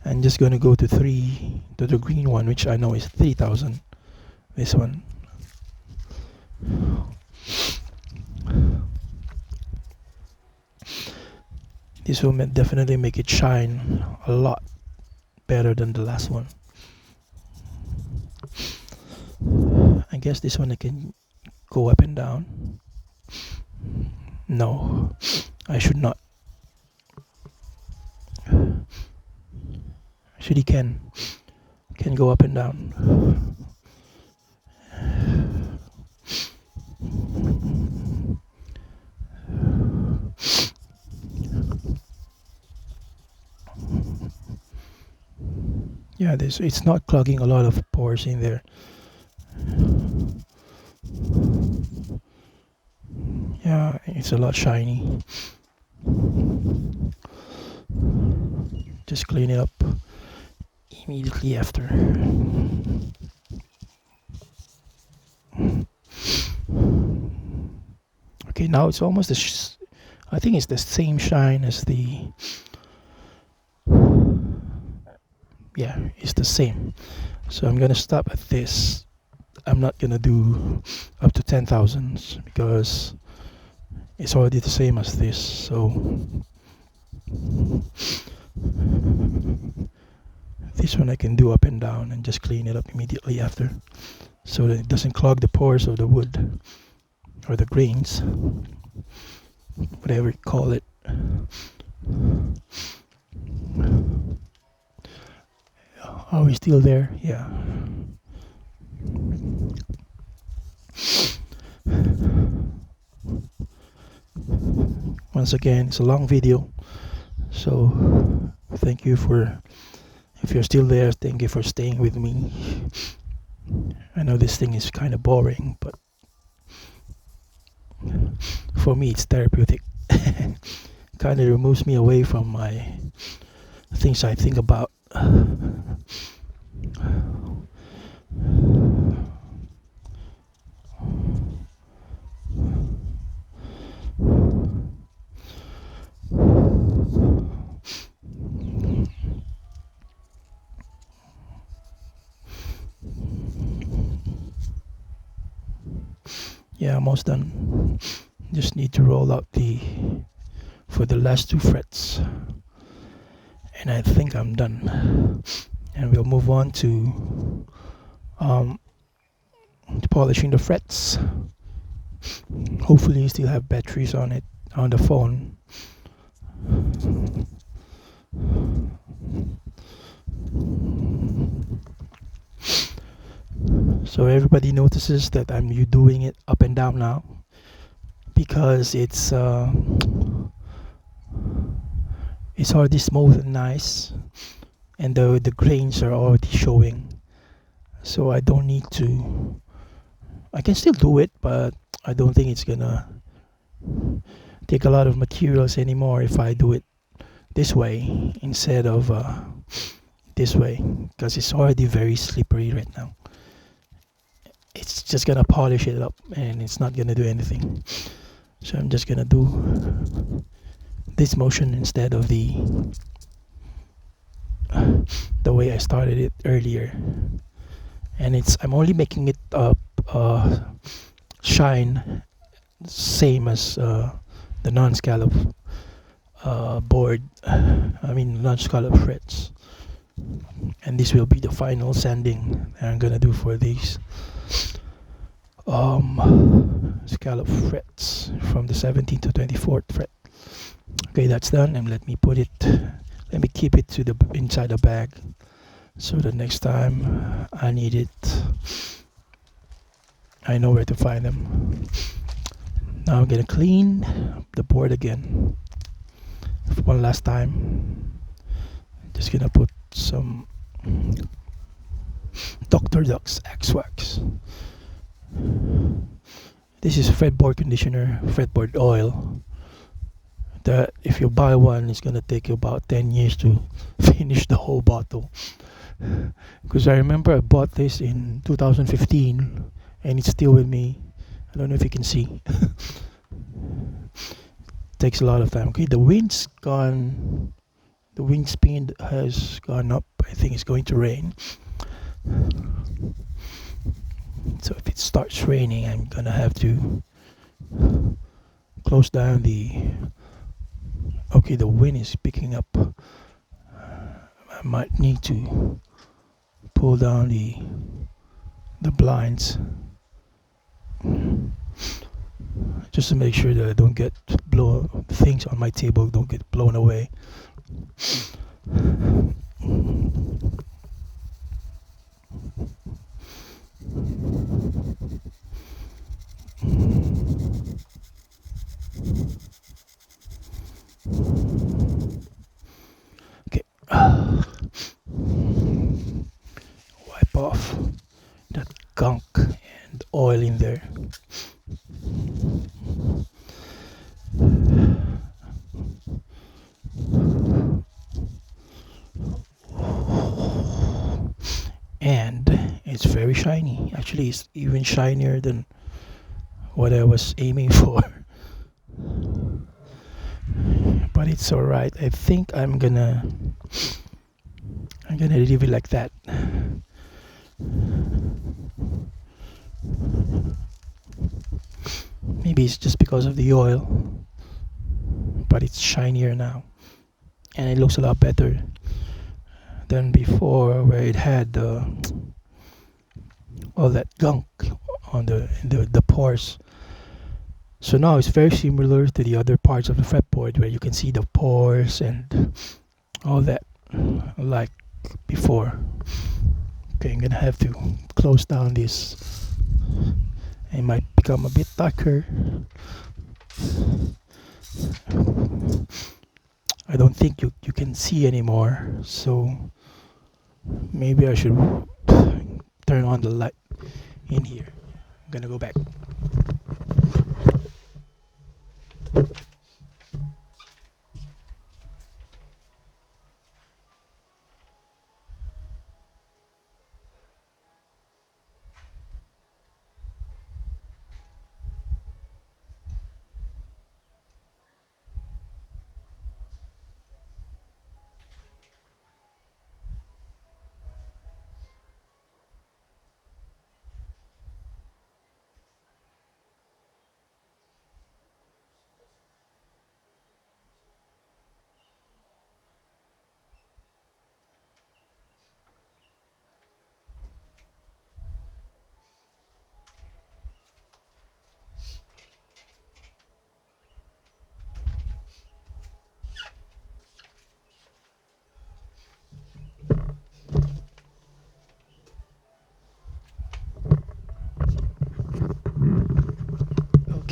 I'm just gonna go to the green one, which I know is 3000. This one. This will definitely make it shine a lot better than the last one. I guess this one I can go up and down. No, I should not. Actually can go up and down. Yeah, it's not clogging a lot of pores in there. Yeah, it's a lot shiny. Just clean it up immediately after. Okay, now it's almost I think it's the same shine as the. Yeah, it's the same. So I'm gonna stop at this. I'm not gonna do up to 10,000 because it's already the same as this. So this one I can do up and down and just clean it up immediately after, so that it doesn't clog the pores of the wood or the grains, whatever you call it. Are we still there? Yeah. Once again, it's a long video, so thank you for, if you're still there, thank you for staying with me. I know this thing is kind of boring, but for me it's therapeutic. Kind of removes me away from my things I think about. Yeah, almost done. Just need to roll out for the last 2 frets, and I think I'm done. And we'll move on to polishing the frets. Hopefully you still have batteries on it, on the phone. So everybody notices that I'm doing it up and down now, because it's already smooth and nice, and the grains are already showing. So I don't need to. I can still do it, but I don't think it's gonna take a lot of materials anymore if I do it this way instead of this way, because it's already very slippery right now. it's just gonna polish it up and it's not gonna do anything. So I'm just gonna do this motion instead of the way I started it earlier. And I'm only making it shine same as the non-scallop board. I mean non-scallop frets. And this will be the final sanding that I'm gonna do for these scallop frets from the 17th to 24th fret. Okay, that's done, and let me keep it to the inside the bag, so the next time I need it, I know where to find them. Now I'm gonna clean the board again one last time. Just gonna put some Dr. Duck's X-Wax. This is fretboard conditioner, fretboard oil. That if you buy one, it's gonna take you about 10 years to finish the whole bottle. Because I remember I bought this in 2015 and it's still with me. I don't know if you can see. Takes a lot of time. Okay, the wind's gone. The wind speed has gone up. I think it's going to rain. So if it starts raining, I'm gonna have to close down the... Okay, the wind is picking up. I might need to pull down the blinds just to make sure that I don't get things on my table don't get blown away. Okay. Wipe off that gunk and oil in there. And it's very shiny. Actually, it's even shinier than what I was aiming for. But it's alright. I think I'm gonna leave it like that. Maybe it's just because of the oil, but it's shinier now, and it looks a lot better than before, where it had all that gunk on the pores. So now it's very similar to the other parts of the fretboard, where you can see the pores and all that, like before. Okay, I'm gonna have to close down this. It might become a bit darker. I don't think you can see anymore, so maybe I should turn on the light in here. I'm gonna go back.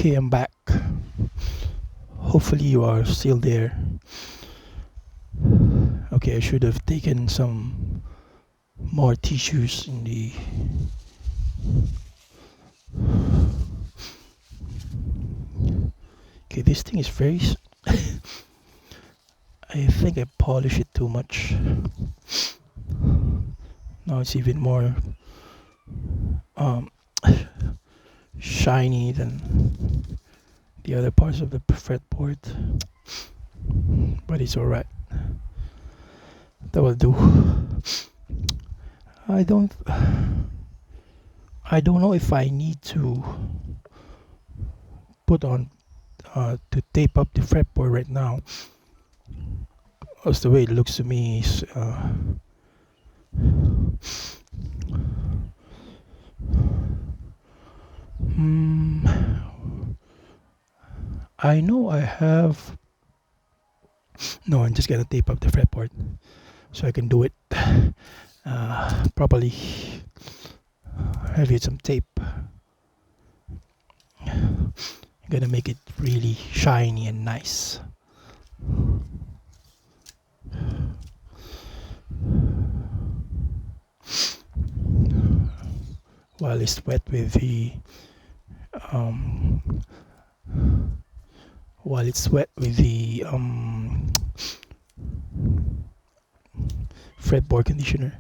Okay, I'm back. Hopefully you are still there. Okay, I should have taken some more tissues in the... Okay, this thing is very... I think I polished it too much. Now it's even more shiny than the other parts of the fretboard, but it's alright. That will do. I don't know if I need to put on to tape up the fretboard right now. That's the way it looks to me. Is, I know I have. No, I'm just gonna tape up the fretboard so I can do it properly. I've used some tape. I'm gonna make it really shiny and nice. While it's wet with the fretboard conditioner.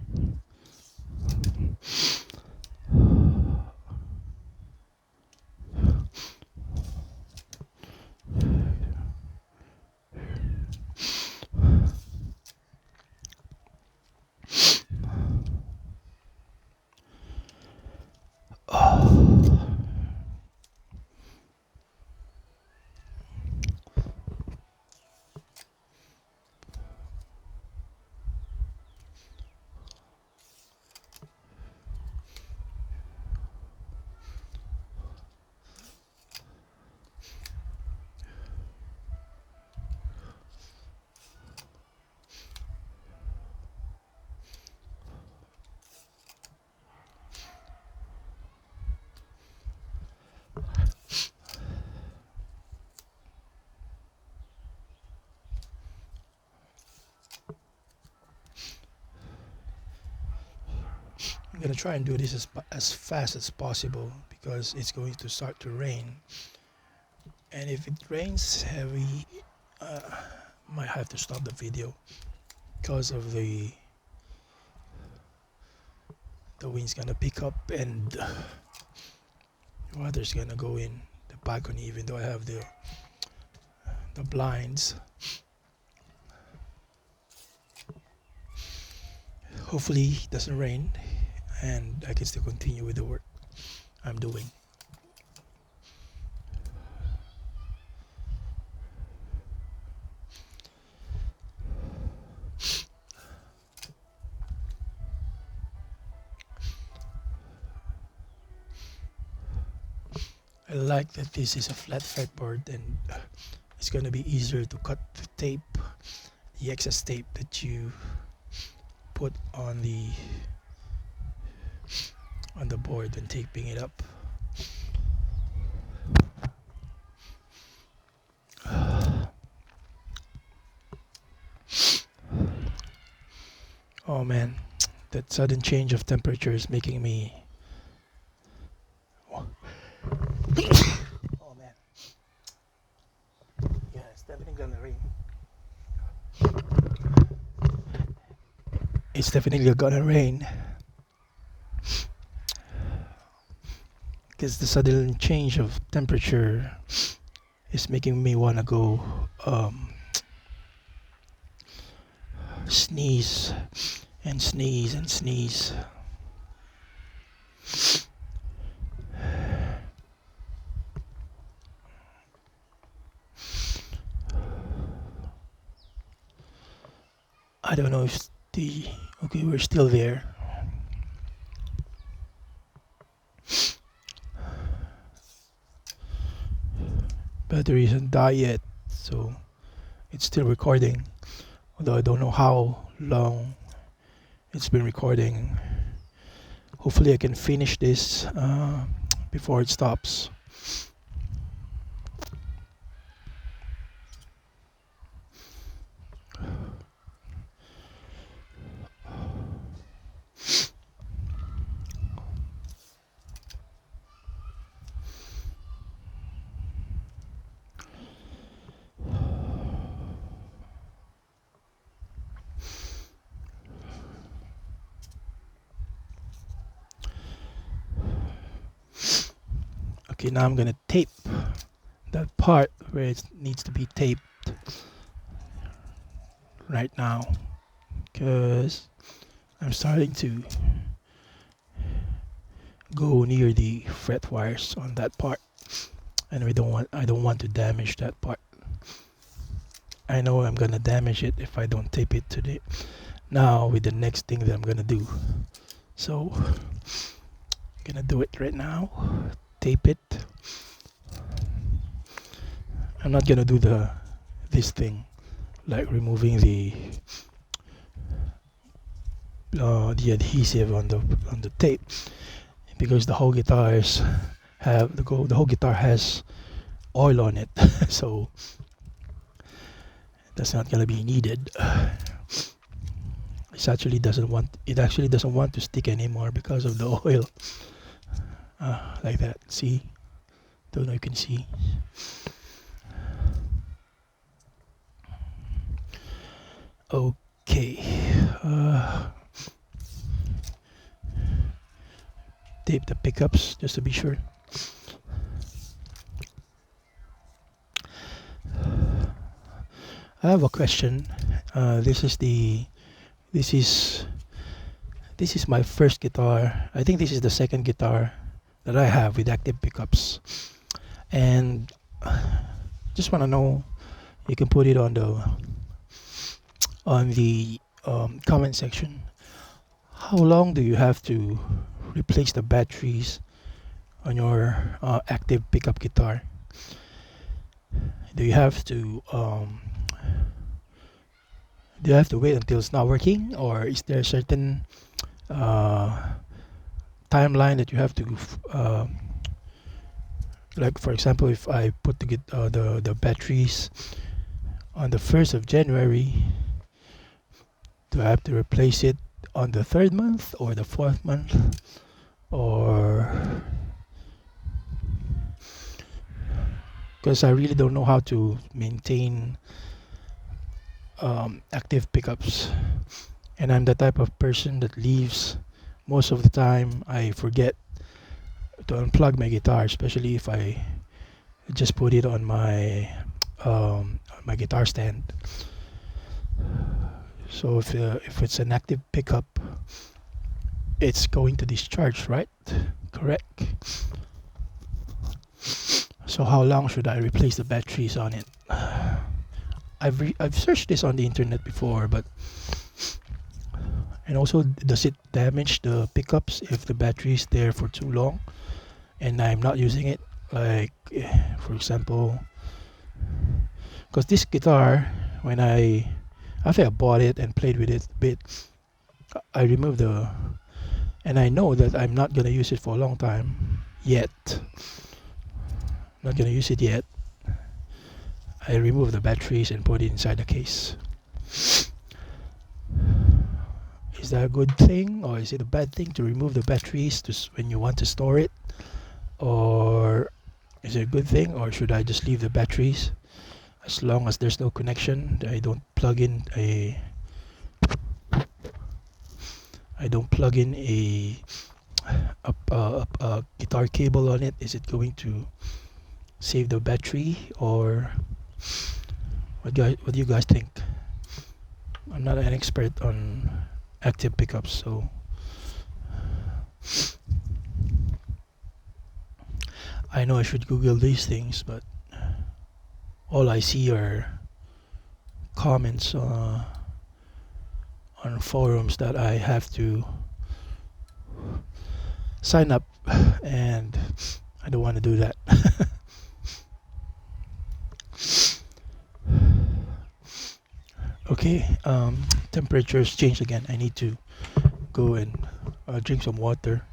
I'm gonna try and do this as fast as possible because it's going to start to rain, and if it rains heavy, might have to stop the video because of the wind's gonna pick up and water's gonna go in the balcony, even though I have the blinds. Hopefully it doesn't rain and I can still continue with the work I'm doing. I like that this is a flat fretboard and it's going to be easier to cut the tape, the excess tape that you put on the board when taping it up. Oh man, that sudden change of temperature is making me oh man. Yeah, it's definitely gonna rain. It's definitely gonna rain because the sudden change of temperature is making me wanna go sneeze and sneeze and sneeze. I don't know if okay, we're still there. Battery isn't die yet, so it's still recording, although I don't know how long it's been recording. Hopefully I can finish this before it stops. now I'm gonna tape that part where it needs to be taped right now, because I'm starting to go near the fret wires on that part, and I don't want to damage that part. I know I'm gonna damage it if I don't tape it today. Now with the next thing that I'm gonna do, so I'm gonna do it right now. Tape it. I'm not gonna do this thing like removing the adhesive on the tape, because the whole guitars have the whole guitar has oil on it, so that's not gonna be needed. It actually doesn't want to stick anymore because of the oil. Like that. See? Don't know if you can see. Okay. Tape the pickups just to be sure. I have a question. This is my first guitar. I think this is the second guitar that I have with active pickups, and just want to know. You can put it on the comment section. How long do you have to replace the batteries on your active pickup guitar? Do you have to wait until it's not working, or is there a certain timeline that you have to like, for example, if I put the batteries on the 1st of January, do I have to replace it on the 3rd month or the 4th month, or because I really don't know how to maintain active pickups, and I'm the type of person that leaves most of the time. I forget to unplug my guitar, especially if I just put it on my guitar stand. So if it's an active pickup, it's going to discharge, right? Correct. So how long should I replace the batteries on it? I've searched this on the internet before, but and also, does it damage the pickups if the battery is there for too long and I'm not using it? Like, for example, because this guitar, after I bought it and played with it a bit, I removed and I know that I'm not gonna use it for a long time yet. Not gonna use it yet. I removed the batteries and put it inside the case. Is that a good thing, or is it a bad thing to remove the batteries when you want to store it? Or is it a good thing, or should I just leave the batteries as long as there's no connection? I don't plug in a guitar cable on it. Is it going to save the battery, or what do you guys think? I'm not an expert on active pickups, so I know I should Google these things, but all I see are comments on forums that I have to sign up, and I don't want to do that. Okay, temperatures changed again. I need to go and drink some water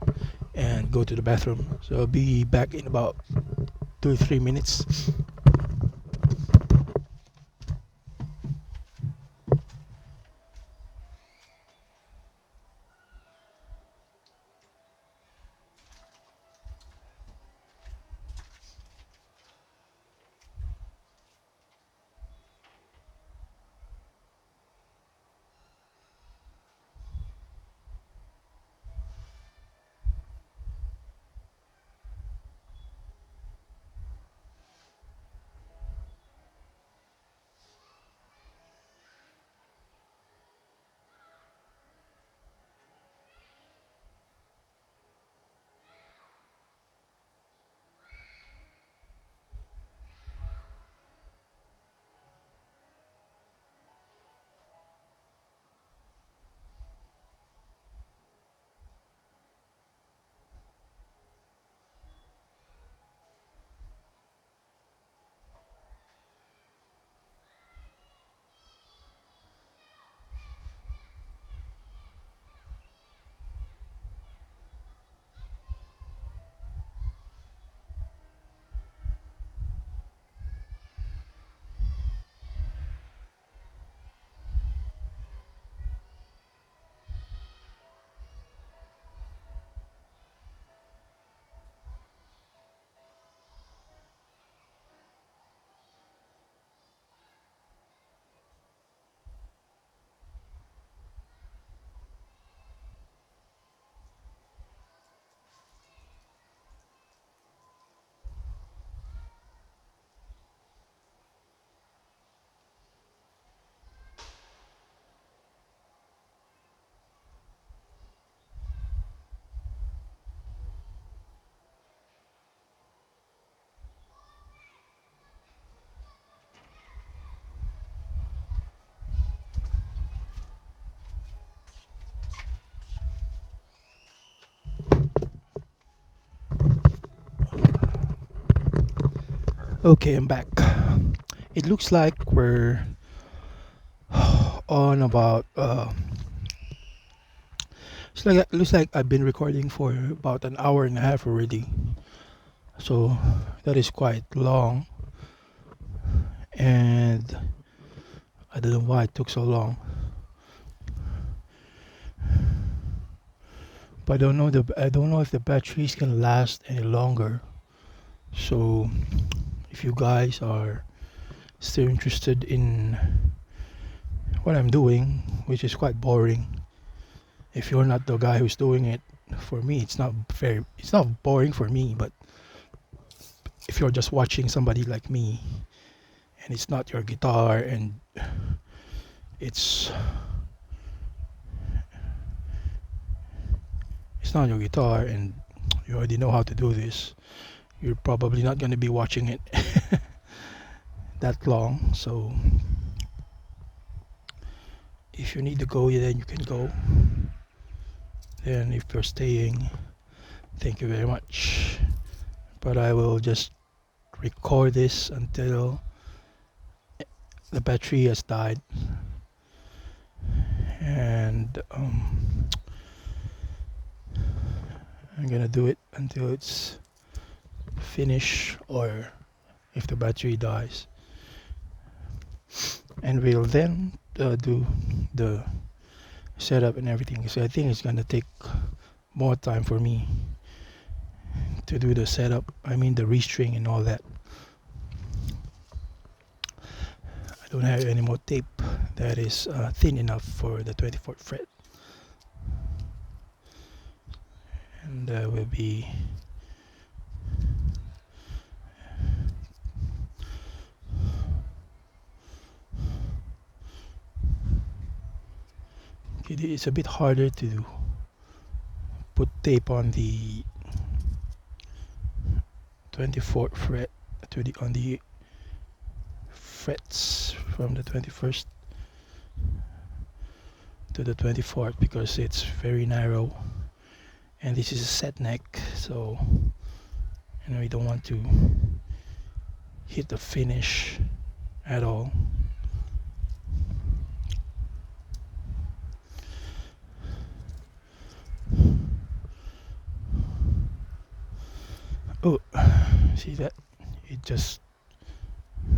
and go to the bathroom. So I'll be back in about 2 or 3 minutes. Okay, I'm back. It looks like we're on about looks like I've been recording for about an hour and a half already. So that is quite long, and I don't know why it took so long. But I don't know if the batteries can last any longer. So if you guys are still interested in what I'm doing, which is quite boring, if you're not the guy who's doing it, for me it's not boring for me, but if you're just watching somebody like me and it's not your guitar and it's it's not your guitar and you already know how to do this, you're probably not going to be watching it that long. So if you need to go, then you can go. Then if you're staying, thank you very much. But I will just record this until the battery has died, and I'm gonna do it until it's finished, or if the battery dies, and we'll then do the setup and everything. So I think it's gonna take more time for me to do the setup. I mean the restring and all that. I don't have any more tape that is thin enough for the 24th fret, and will be it's a bit harder to put tape on the 24th fret on the frets from the 21st to the 24th, because it's very narrow and this is a set neck, so we don't want to hit the finish at all. Oh, see that? It just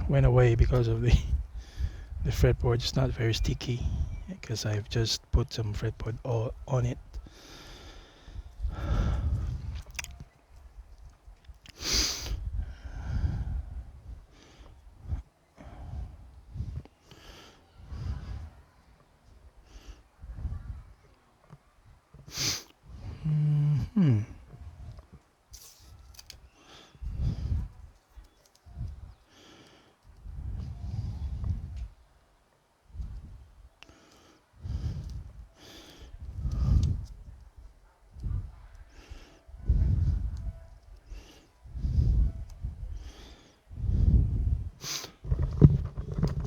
went away because of the fretboard. It's not very sticky because I've just put some fretboard on it. Hmm.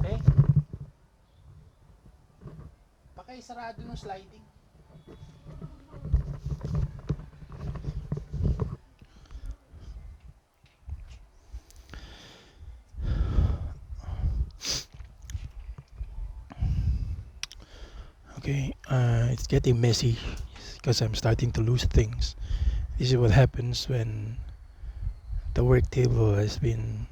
Eh, pakaisarado ng sliding. Okay, it's getting messy because I'm starting to lose things. This is what happens when the work table has been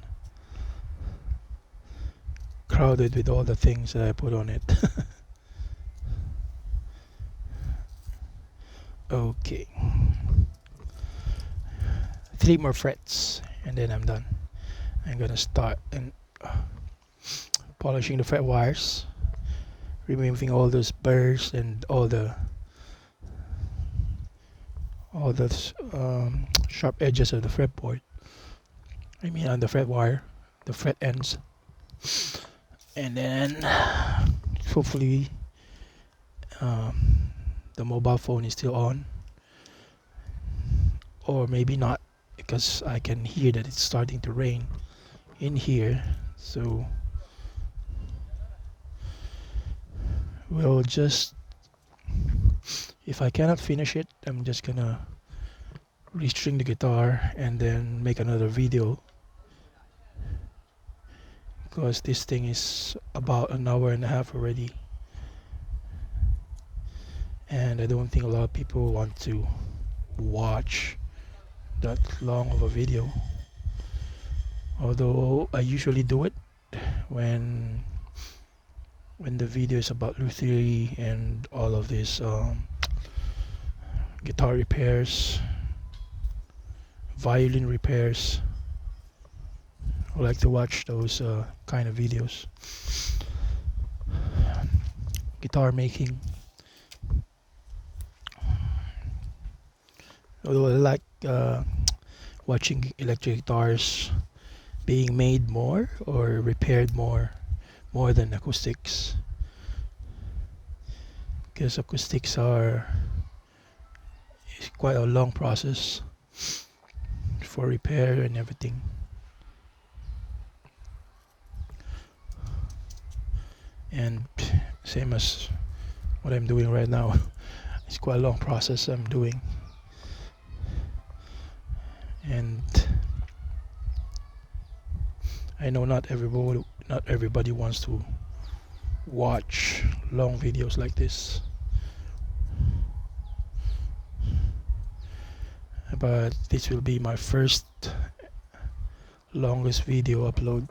crowded with all the things that I put on it. Okay, 3 more frets and then I'm done. I'm gonna start and polishing the fret wires, removing all those burrs and all the sharp edges of the fretboard. I mean on the fret wire, the fret ends, and then hopefully the mobile phone is still on, or maybe not, because I can hear that it's starting to rain in here. So we'll just, if I cannot finish it, I'm just gonna restring the guitar and then make another video because this thing is about an hour and a half already, and I don't think a lot of people want to watch that long of a video, although I usually do it when the video is about luthiery and all of this guitar repairs, violin repairs. I like to watch those kind of videos. Guitar making. Although I like watching electric guitars being made more or repaired more than acoustics, because acoustics is quite a long process for repair and everything. And same as what I'm doing right now, it's quite a long process I'm doing. And I know not everybody wants to watch long videos like this, but this will be my first longest video upload,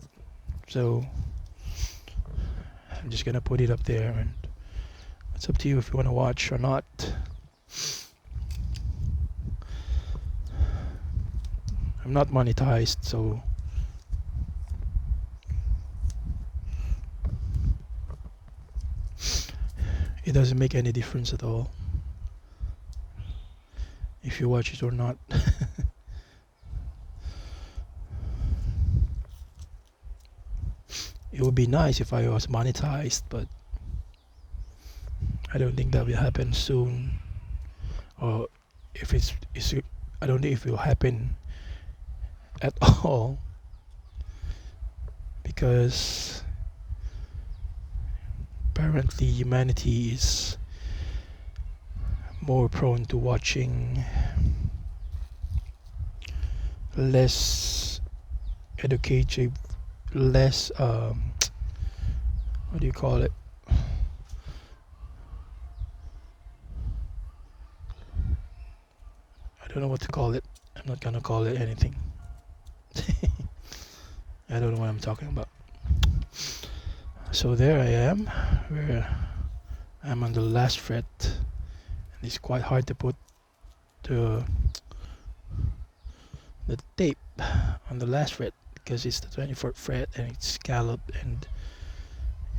so I'm just gonna put it up there, and it's up to you if you want to watch or not. I'm not monetized, so it doesn't make any difference at all if you watch it or not. It would be nice if I was monetized, but I don't think that will happen soon, or if I don't think it will happen at all, because apparently humanity is more prone to watching less educative, less what do you call it, I don't know what to call it. I'm not gonna call it anything. I don't know what I'm talking about. So there I am, where I'm on the last fret, and it's quite hard to put the tape on the last fret because it's the 24th fret and it's scalloped, and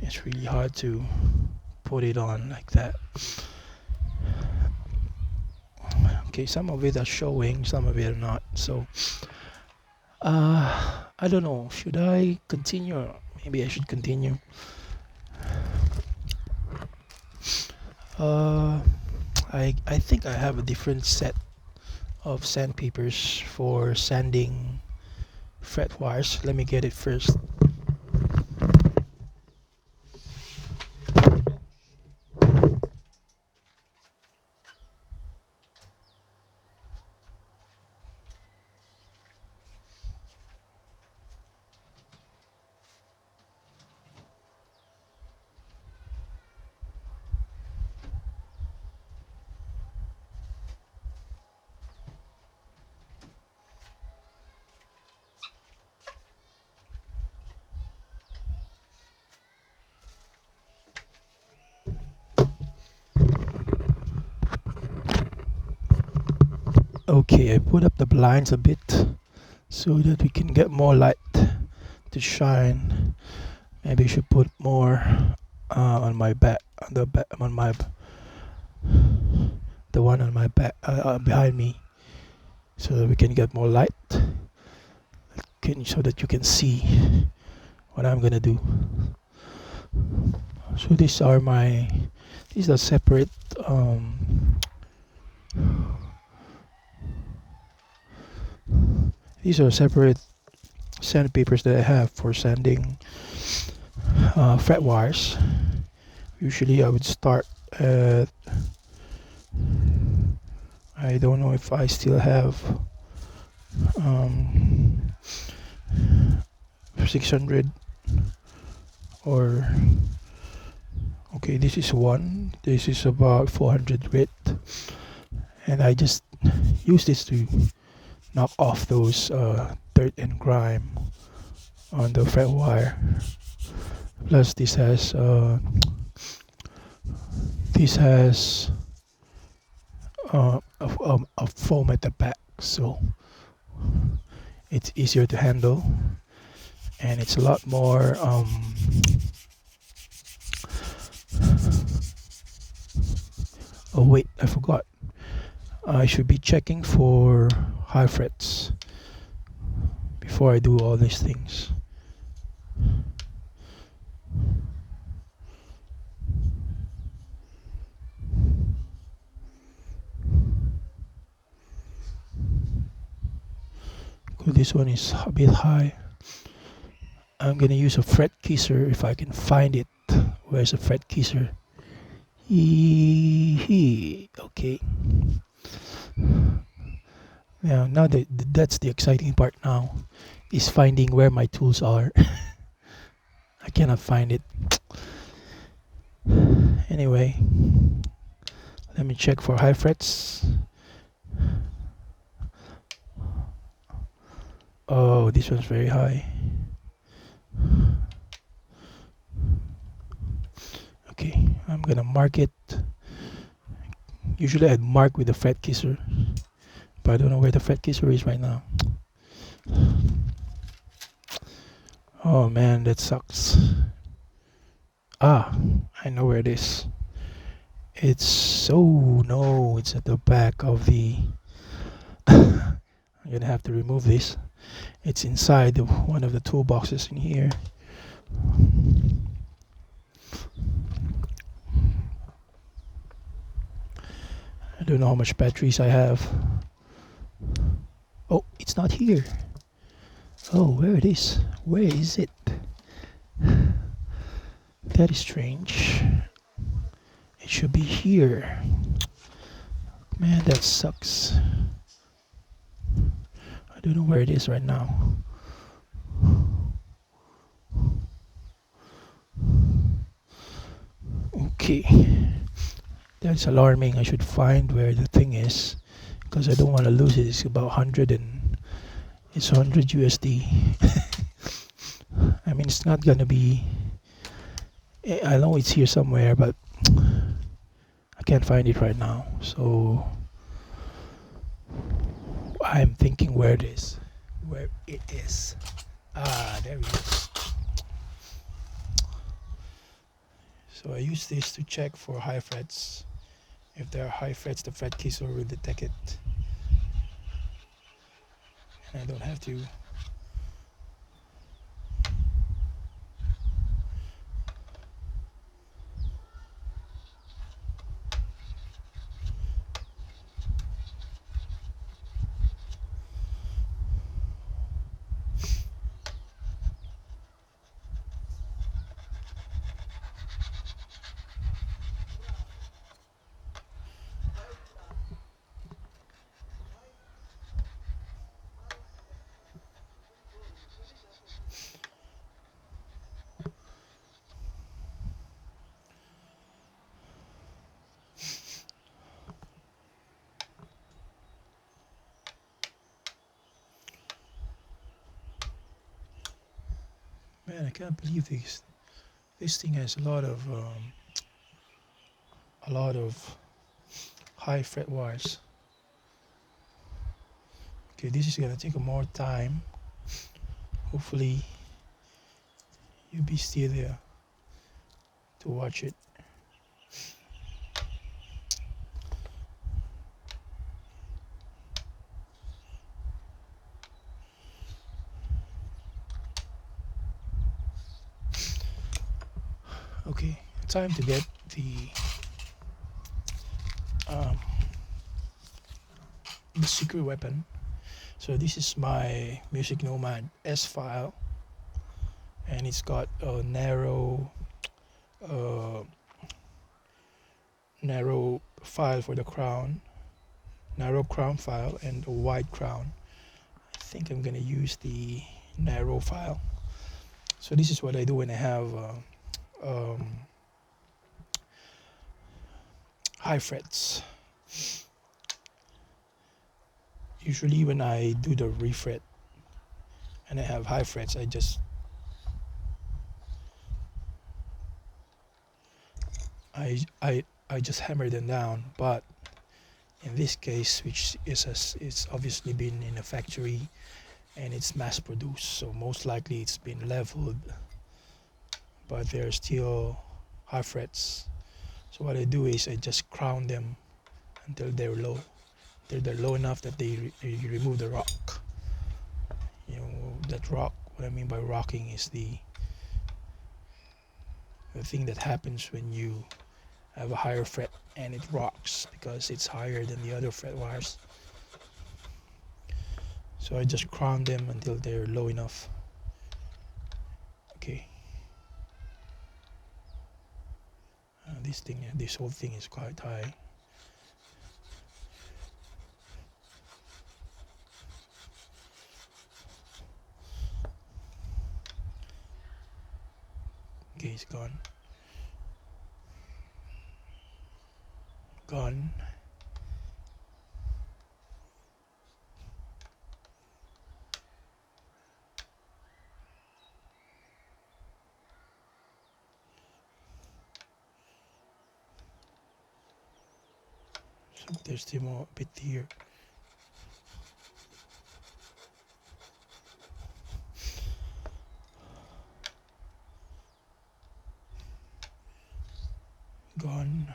it's really hard to put it on like that. Okay, some of it are showing, some of it are not, so I don't know, should I continue? Maybe I should continue. I think I have a different set of sandpapers for sanding fret wires. Let me get it first. Okay, I put up the blinds a bit so that we can get more light to shine. Maybe I should put more on my back, the one on my back, behind me, so that we can get more light, so that you can see what I'm gonna do. So these are separate these are separate sandpapers that I have for sanding fret wires. Usually I would start at, I don't know if I still have 600 or okay, this is one. This is about 400 grit, and I just use this to knock off those dirt and grime on the fret wire. Plus, this has a foam at the back, so it's easier to handle, and it's a lot more oh wait, I forgot, I should be checking for high frets before I do all these things. This one is a bit high. I'm gonna use a fret kisser if I can find it. Where's a fret kisser? Okay. Now that's the exciting part now, is finding where my tools are. I cannot find it. Anyway, let me check for high frets. Oh, this one's very high. Okay, I'm gonna mark it. Usually I'd mark with the fret kisser, but I don't know where the fret kisser is right now. Oh man, that sucks. Ah, I know where it is. It's no, it's at the back of the I'm gonna have to remove this. It's inside one of the toolboxes in here. I don't know how much batteries I have. Oh, it's not here. Oh, where it is? Where is it? That is strange. It should be here. Man, that sucks. I don't know where it is right now. Okay. That's alarming. I should find where the thing is, because I don't want to lose it. It's about 100 and it's 100 USD. I mean, it's not gonna be, I know it's here somewhere, but I can't find it right now. So I'm thinking where it is. Where it is. Ah, there it is. So I use this to check for high frets. If there are high frets, the fret kisser will detect it. And I don't have to Man, I can't believe this thing has a lot of high fret wires. Okay, this is gonna take more time. Hopefully you'll be still there to watch it. Okay, time to get the secret weapon. So this is my Music Nomad S file, and it's got a narrow file for the crown, narrow crown file, and a wide crown. I think I'm gonna use the narrow file. So this is what I do when I have high frets. Usually when I do the refret and I have high frets, I just hammer them down. But in this case, which it's obviously been in a factory and it's mass produced, so most likely it's been leveled, but there are still high frets. So what I do is I just crown them until they're low. They're low enough that they remove the rock. You know, that rock, what I mean by rocking is the thing that happens when you have a higher fret and it rocks because it's higher than the other fret wires. So I just crown them until they're low enough. Okay. This whole thing is quite high. Okay, it's gone. Gone. So there's still more bit here. Gone.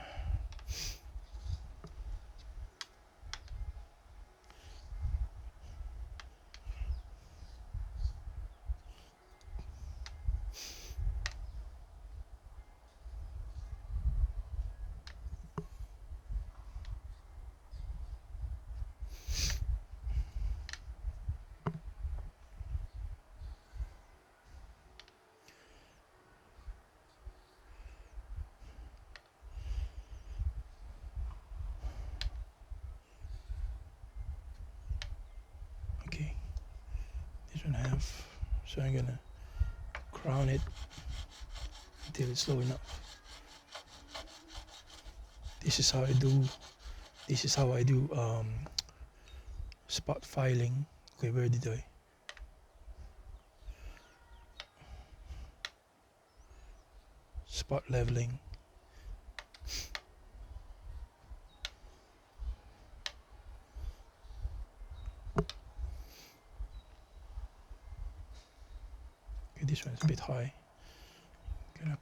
Okay, this one I have. So I'm gonna crown it until it's low enough. This is how I do. This is how I do spot filing. Okay, where did I? Spot leveling. Okay, this one's a bit high. Gonna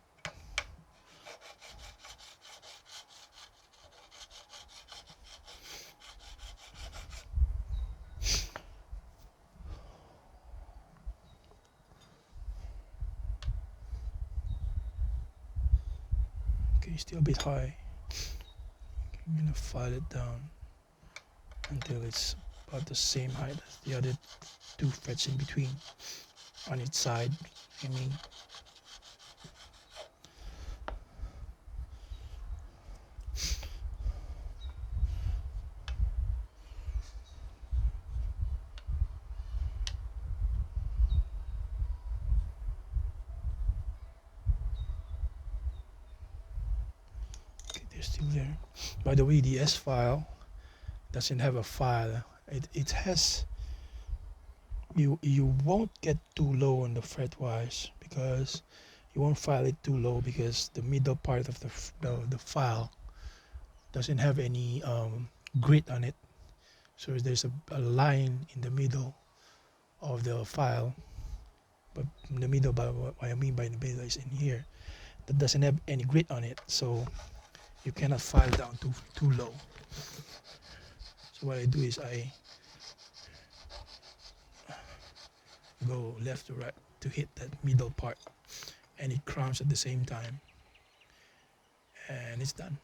okay, still a bit high. I'm gonna file it down until it's about the same height as the other two frets in between on its side. I mean, okay, they're still there. By the way, the S file doesn't have a file. It has. You won't get too low on the fret wise because you won't file it too low because the middle part of the file doesn't have any grit on it. So there's a line in the middle of the file, but in the middle, by what I mean by the middle is in here, that doesn't have any grit on it, so you cannot file down too low. So what I do is I go left to right to hit that middle part, and it crowns at the same time, and it's done.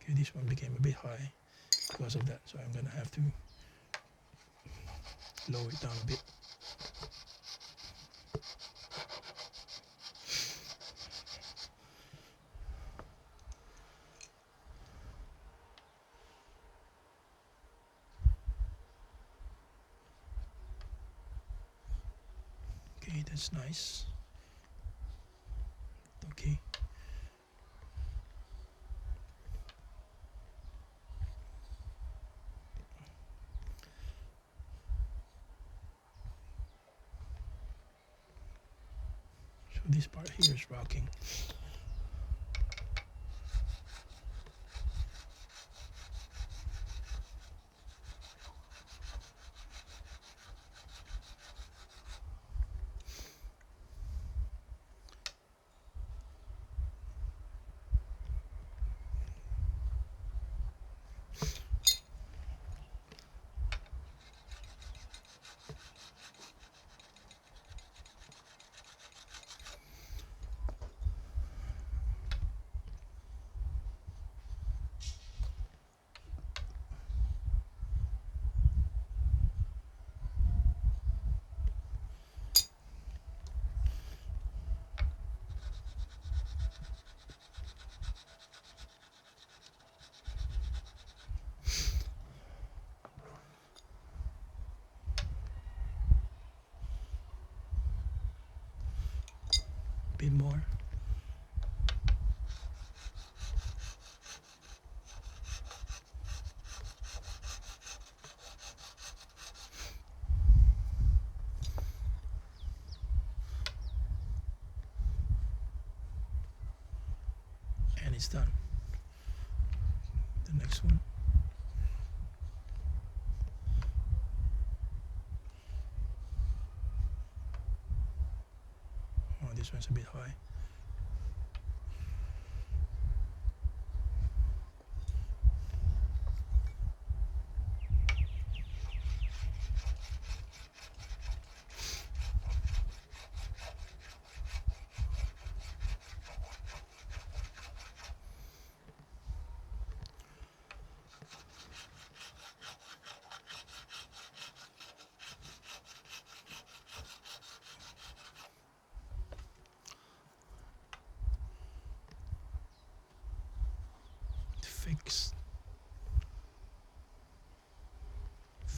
Okay, this one became a bit high because of that, so I'm gonna have to lower it down a bit. Okay, that's nice. okay. So this part here is rocking. Bit more. And it's done. The next one. Oh, this one's a bit high.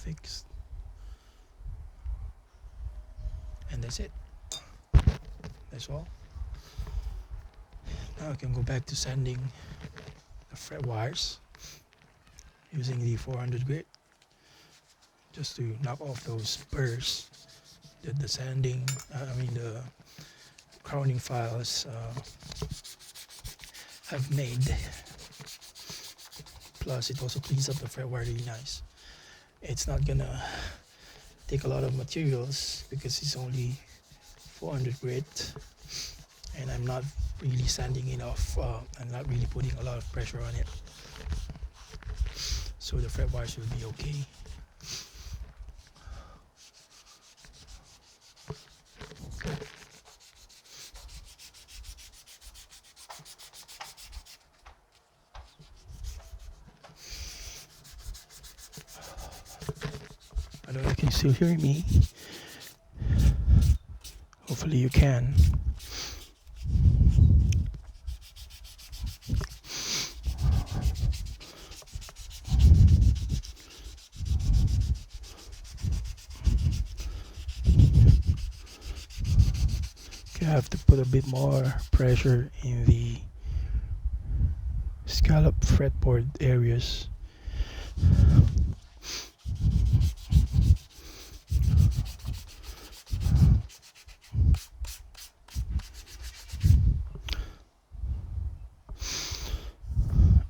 Fixed. And that's it. That's all. Now I can go back to sanding the fret wires using the 400 grit just to knock off those burrs that the sanding, the crowning files have made. Plus it also cleans up the fret wire really nice. It's not gonna take a lot of materials because it's only 400 grit and I'm not really sanding enough. I'm not really putting a lot of pressure on it, so the fret wires will be okay. I don't know if you can still hear me. Hopefully you can. I have to put a bit more pressure in the scallop fretboard areas.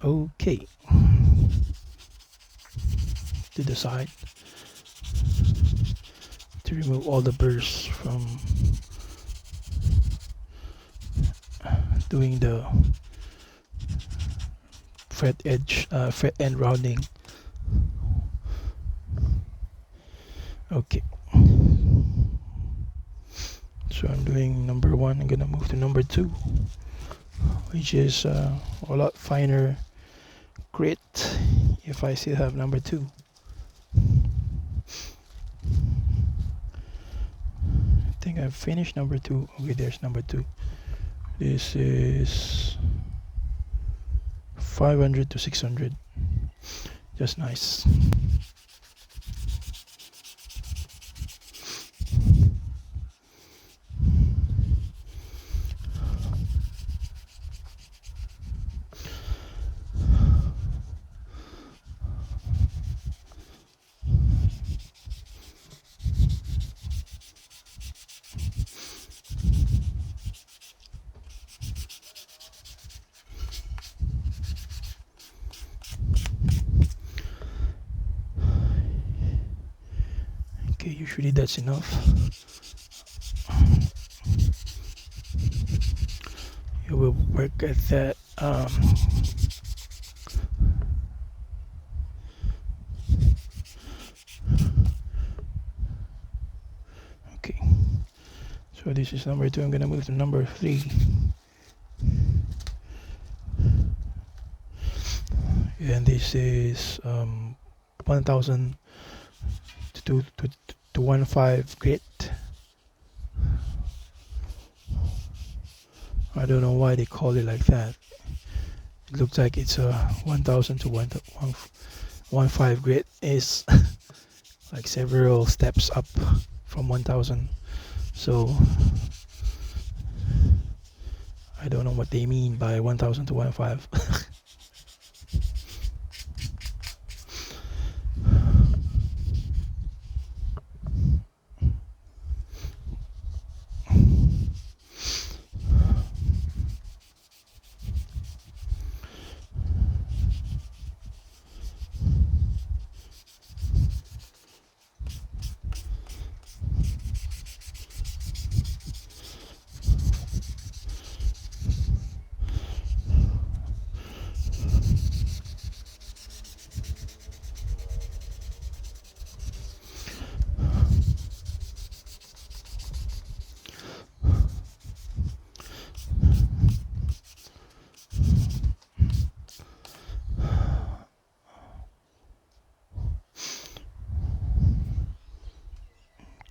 Okay, to the side to remove all the burrs from doing the fret end rounding. Okay, so I'm doing number 1. I'm gonna move to number 2, which is a lot finer grit if I still have number 2. I think I've finished number 2. Okay, there's number 2. This is 500 to 600. Just nice. Usually that's enough. You will work at that. Okay, so this is number 2. I'm gonna move to number 3. And this is 1000 to 15 grit. I don't know why they call it like that. It looks like it's a 1000 to 15 grit is like several steps up from 1000. So I don't know what they mean by 1000 to 15.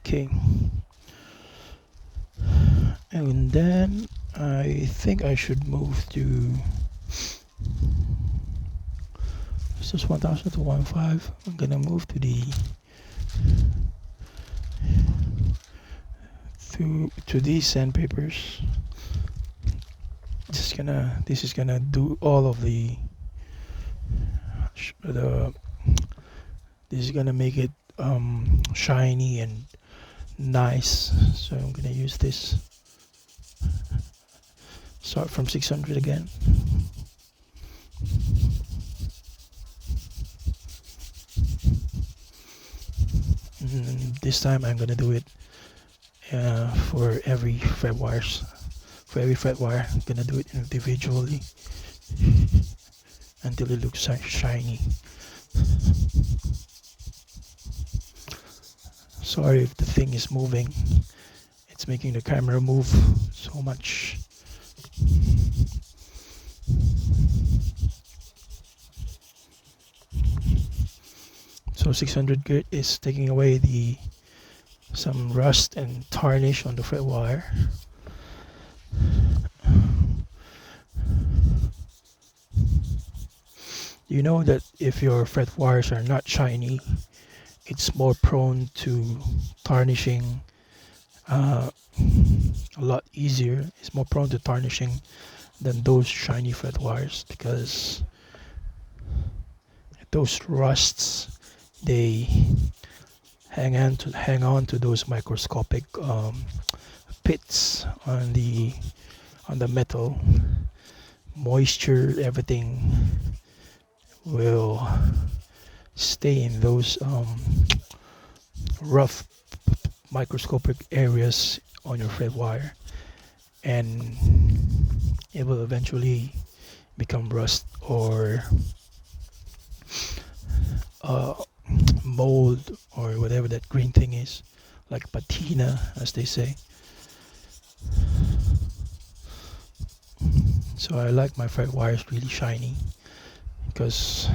Okay, and then I think I should move to this is 1000 to 15. I'm gonna move to these sandpapers. This is gonna do all of the this is gonna make it shiny and nice. So I'm gonna use this. Start from 600 again. And this time I'm gonna do it for every fret wires. For every fret wire, I'm gonna do it individually until it looks shiny. Sorry if the thing is moving. It's making the camera move so much. So 600 grit is taking away some rust and tarnish on the fret wire. You know that if your fret wires are not shiny, it's more prone to tarnishing, a lot easier. It's more prone to tarnishing than those shiny fret wires, because those rusts, they hang on to those microscopic pits on the metal. Moisture, everything will stay in those rough microscopic areas on your fret wire, and it will eventually become rust or mold or whatever that green thing is, like patina as they say. So I like my fret wires really shiny, because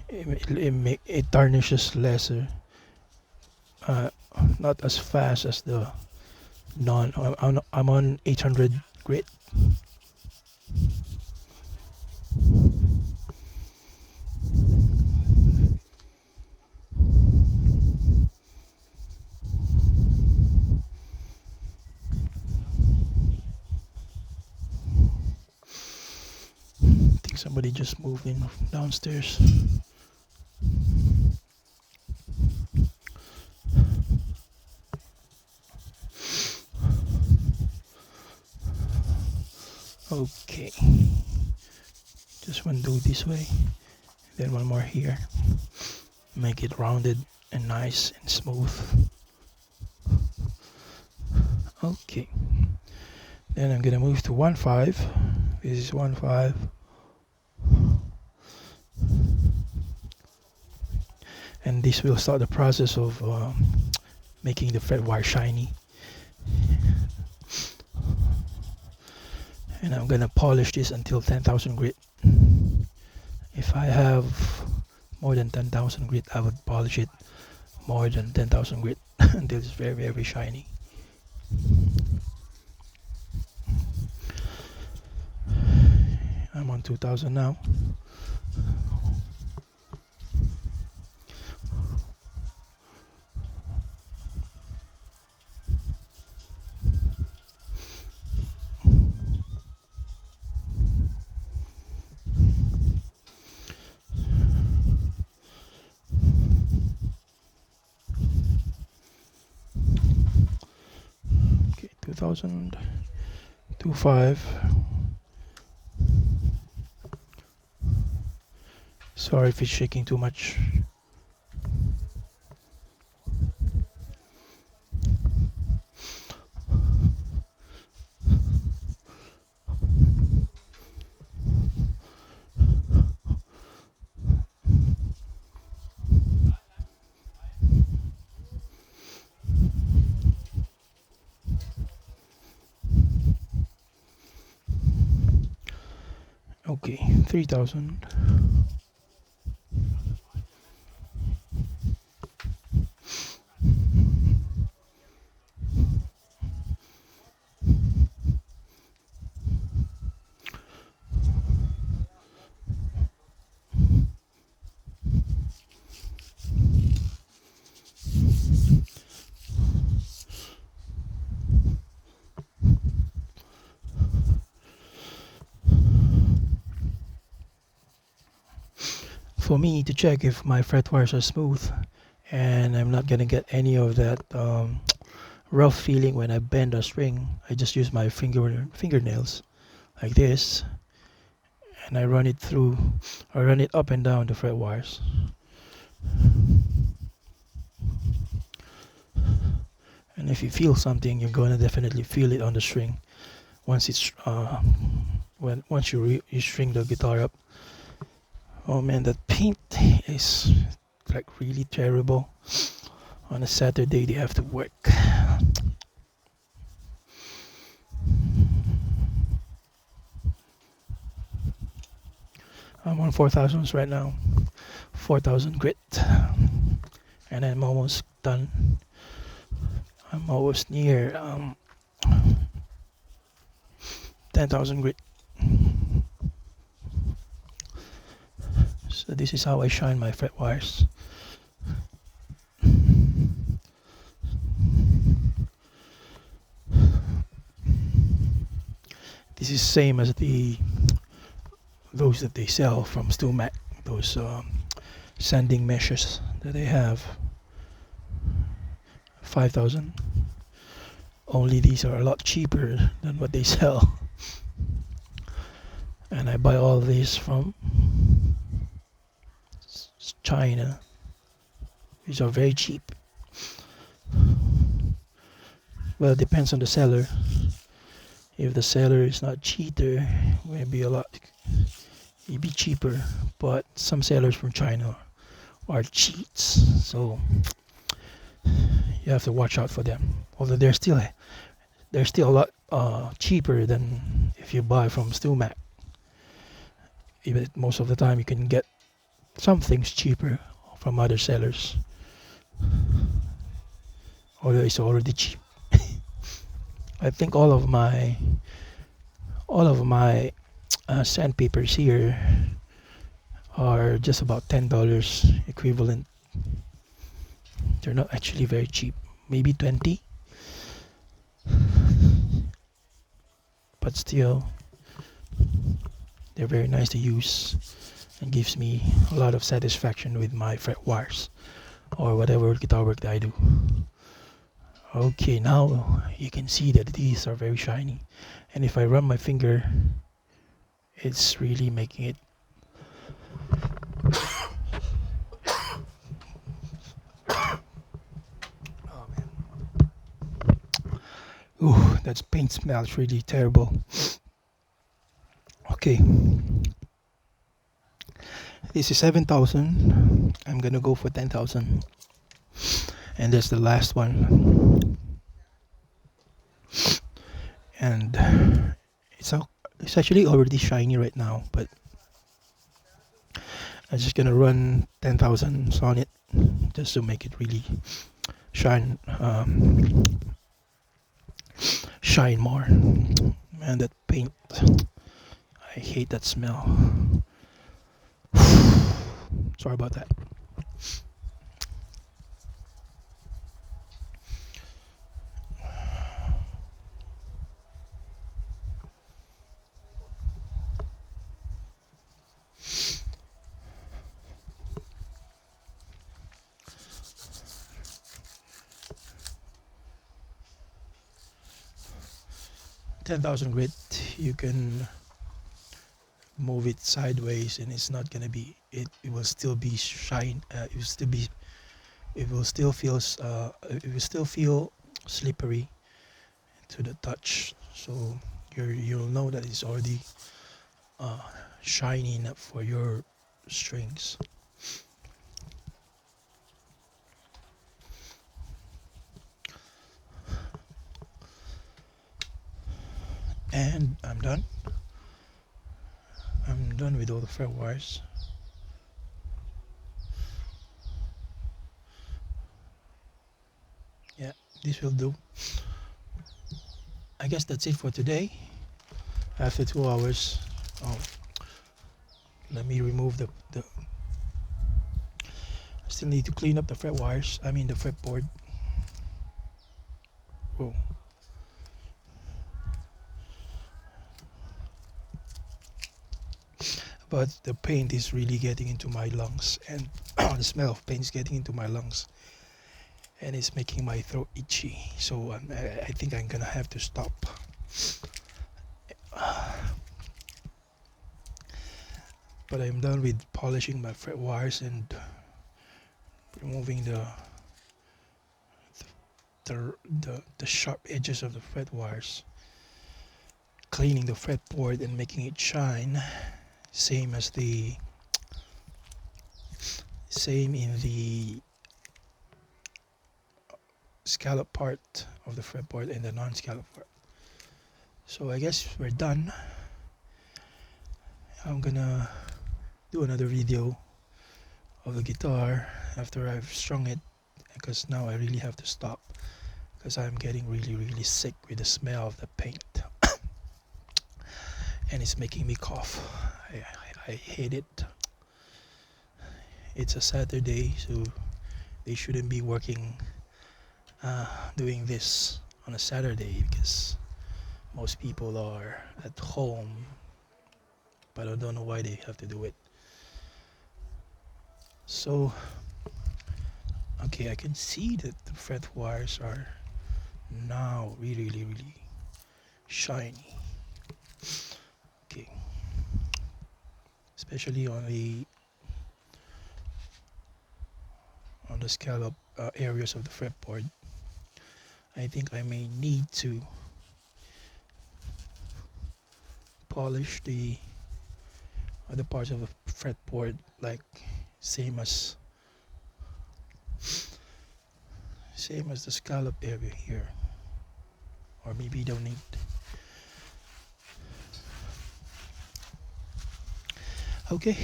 it tarnishes lesser, not as fast as the I'm on 800 grit. I think somebody just moved in downstairs. Okay, just one do this way, then one more here. make it rounded and nice and smooth. Okay, then I'm gonna move to 1/5. This is 1/5. And this will start the process of making the fret wire shiny. And I'm gonna polish this until 10,000 grit. If I have more than 10,000 grit, I would polish it more than 10,000 grit until it's very, very shiny. I'm on 2,000 now. Okay, 2,000, 2,5. Sorry if it's shaking too much. Okay, 3,000. For me to check if my fret wires are smooth and I'm not gonna get any of that rough feeling when I bend a string, I just use my fingernails like this, and I run it up and down the fret wires. And if you feel something, you're gonna definitely feel it on the string once it's once you string the guitar up. Oh man, that paint is like really terrible. On a Saturday they have to work. I'm on 4,000s right now. 4,000 grit. And I'm almost done. I'm almost near 10,000 grit. So this is how I shine my fret wires. This is same as those that they sell from StillMac, those sanding meshes that they have. 5,000. Only these are a lot cheaper than what they sell. And I buy all these from China. These are very cheap. Well, it depends on the seller. If the seller is not cheater, maybe maybe cheaper. But some sellers from China are cheats, so you have to watch out for them. Although they're still a lot cheaper than if you buy from StillMac. Even most of the time you can get some things cheaper from other sellers, although it's already cheap. I think all of my sandpapers here are just about $10 equivalent. They're not actually very cheap, maybe 20, but still they're very nice to use and gives me a lot of satisfaction with my fret wires or whatever guitar work that I do. Okay, now you can see that these are very shiny, and if I run my finger, it's really making it Ooh, that paint smells really terrible. Okay, this is 7,000. I'm gonna go for 10,000, and that's the last one. And it's actually already shiny right now, but I'm just gonna run 10,000 on it just to make it really shine shine more. Man, that paint, I hate that smell. Sorry about that. $10,000 grit, you can move it sideways and it's not gonna be, it will still be shine, it will still feel slippery to the touch, so you'll know that it's already uh, shiny enough for your strings. And I'm done with all the fret wires. Yeah, this will do. I guess that's it for today. After 2 hours, oh, let me remove the I still need to clean up the fret wires, I mean the fretboard. Whoa. But the paint is really getting into my lungs, and the smell of paint is getting into my lungs, and it's making my throat itchy, so I think I'm gonna have to stop. But I'm done with polishing my fret wires and removing the sharp edges of the fret wires, cleaning the fretboard and making it shine, same in the scallop part of the fretboard and the non-scallop part. So I guess we're done. I'm gonna do another video of the guitar after I've strung it, because now I really have to stop because I'm getting really sick with the smell of the paint and it's making me cough. I hate it. It's a Saturday, so they shouldn't be working doing this on a Saturday because most people are at home, but I don't know why they have to do it. So okay, I can see that the fret wires are now really shiny. Okay, especially on the scallop areas of the fretboard. I think I may need to polish the other parts of the fretboard, like same as the scallop area here, or maybe don't need. Okay.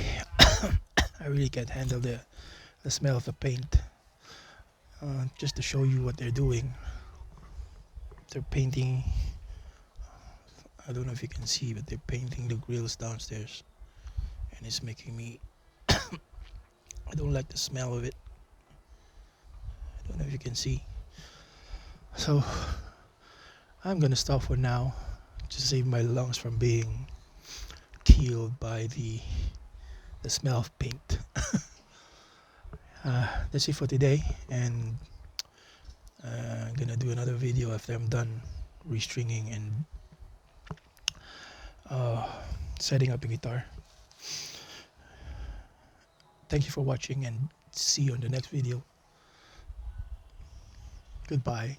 I really can't handle the smell of the paint. Just to show you what they're doing, they're painting, I don't know if you can see, but they're painting the grills downstairs and it's making me I don't like the smell of it. I don't know if you can see. So I'm gonna stop for now to save my lungs from being killed by the smell of paint. That's it for today, and I'm gonna do another video after I'm done restringing and setting up the guitar. Thank you for watching and see you on the next video. Goodbye.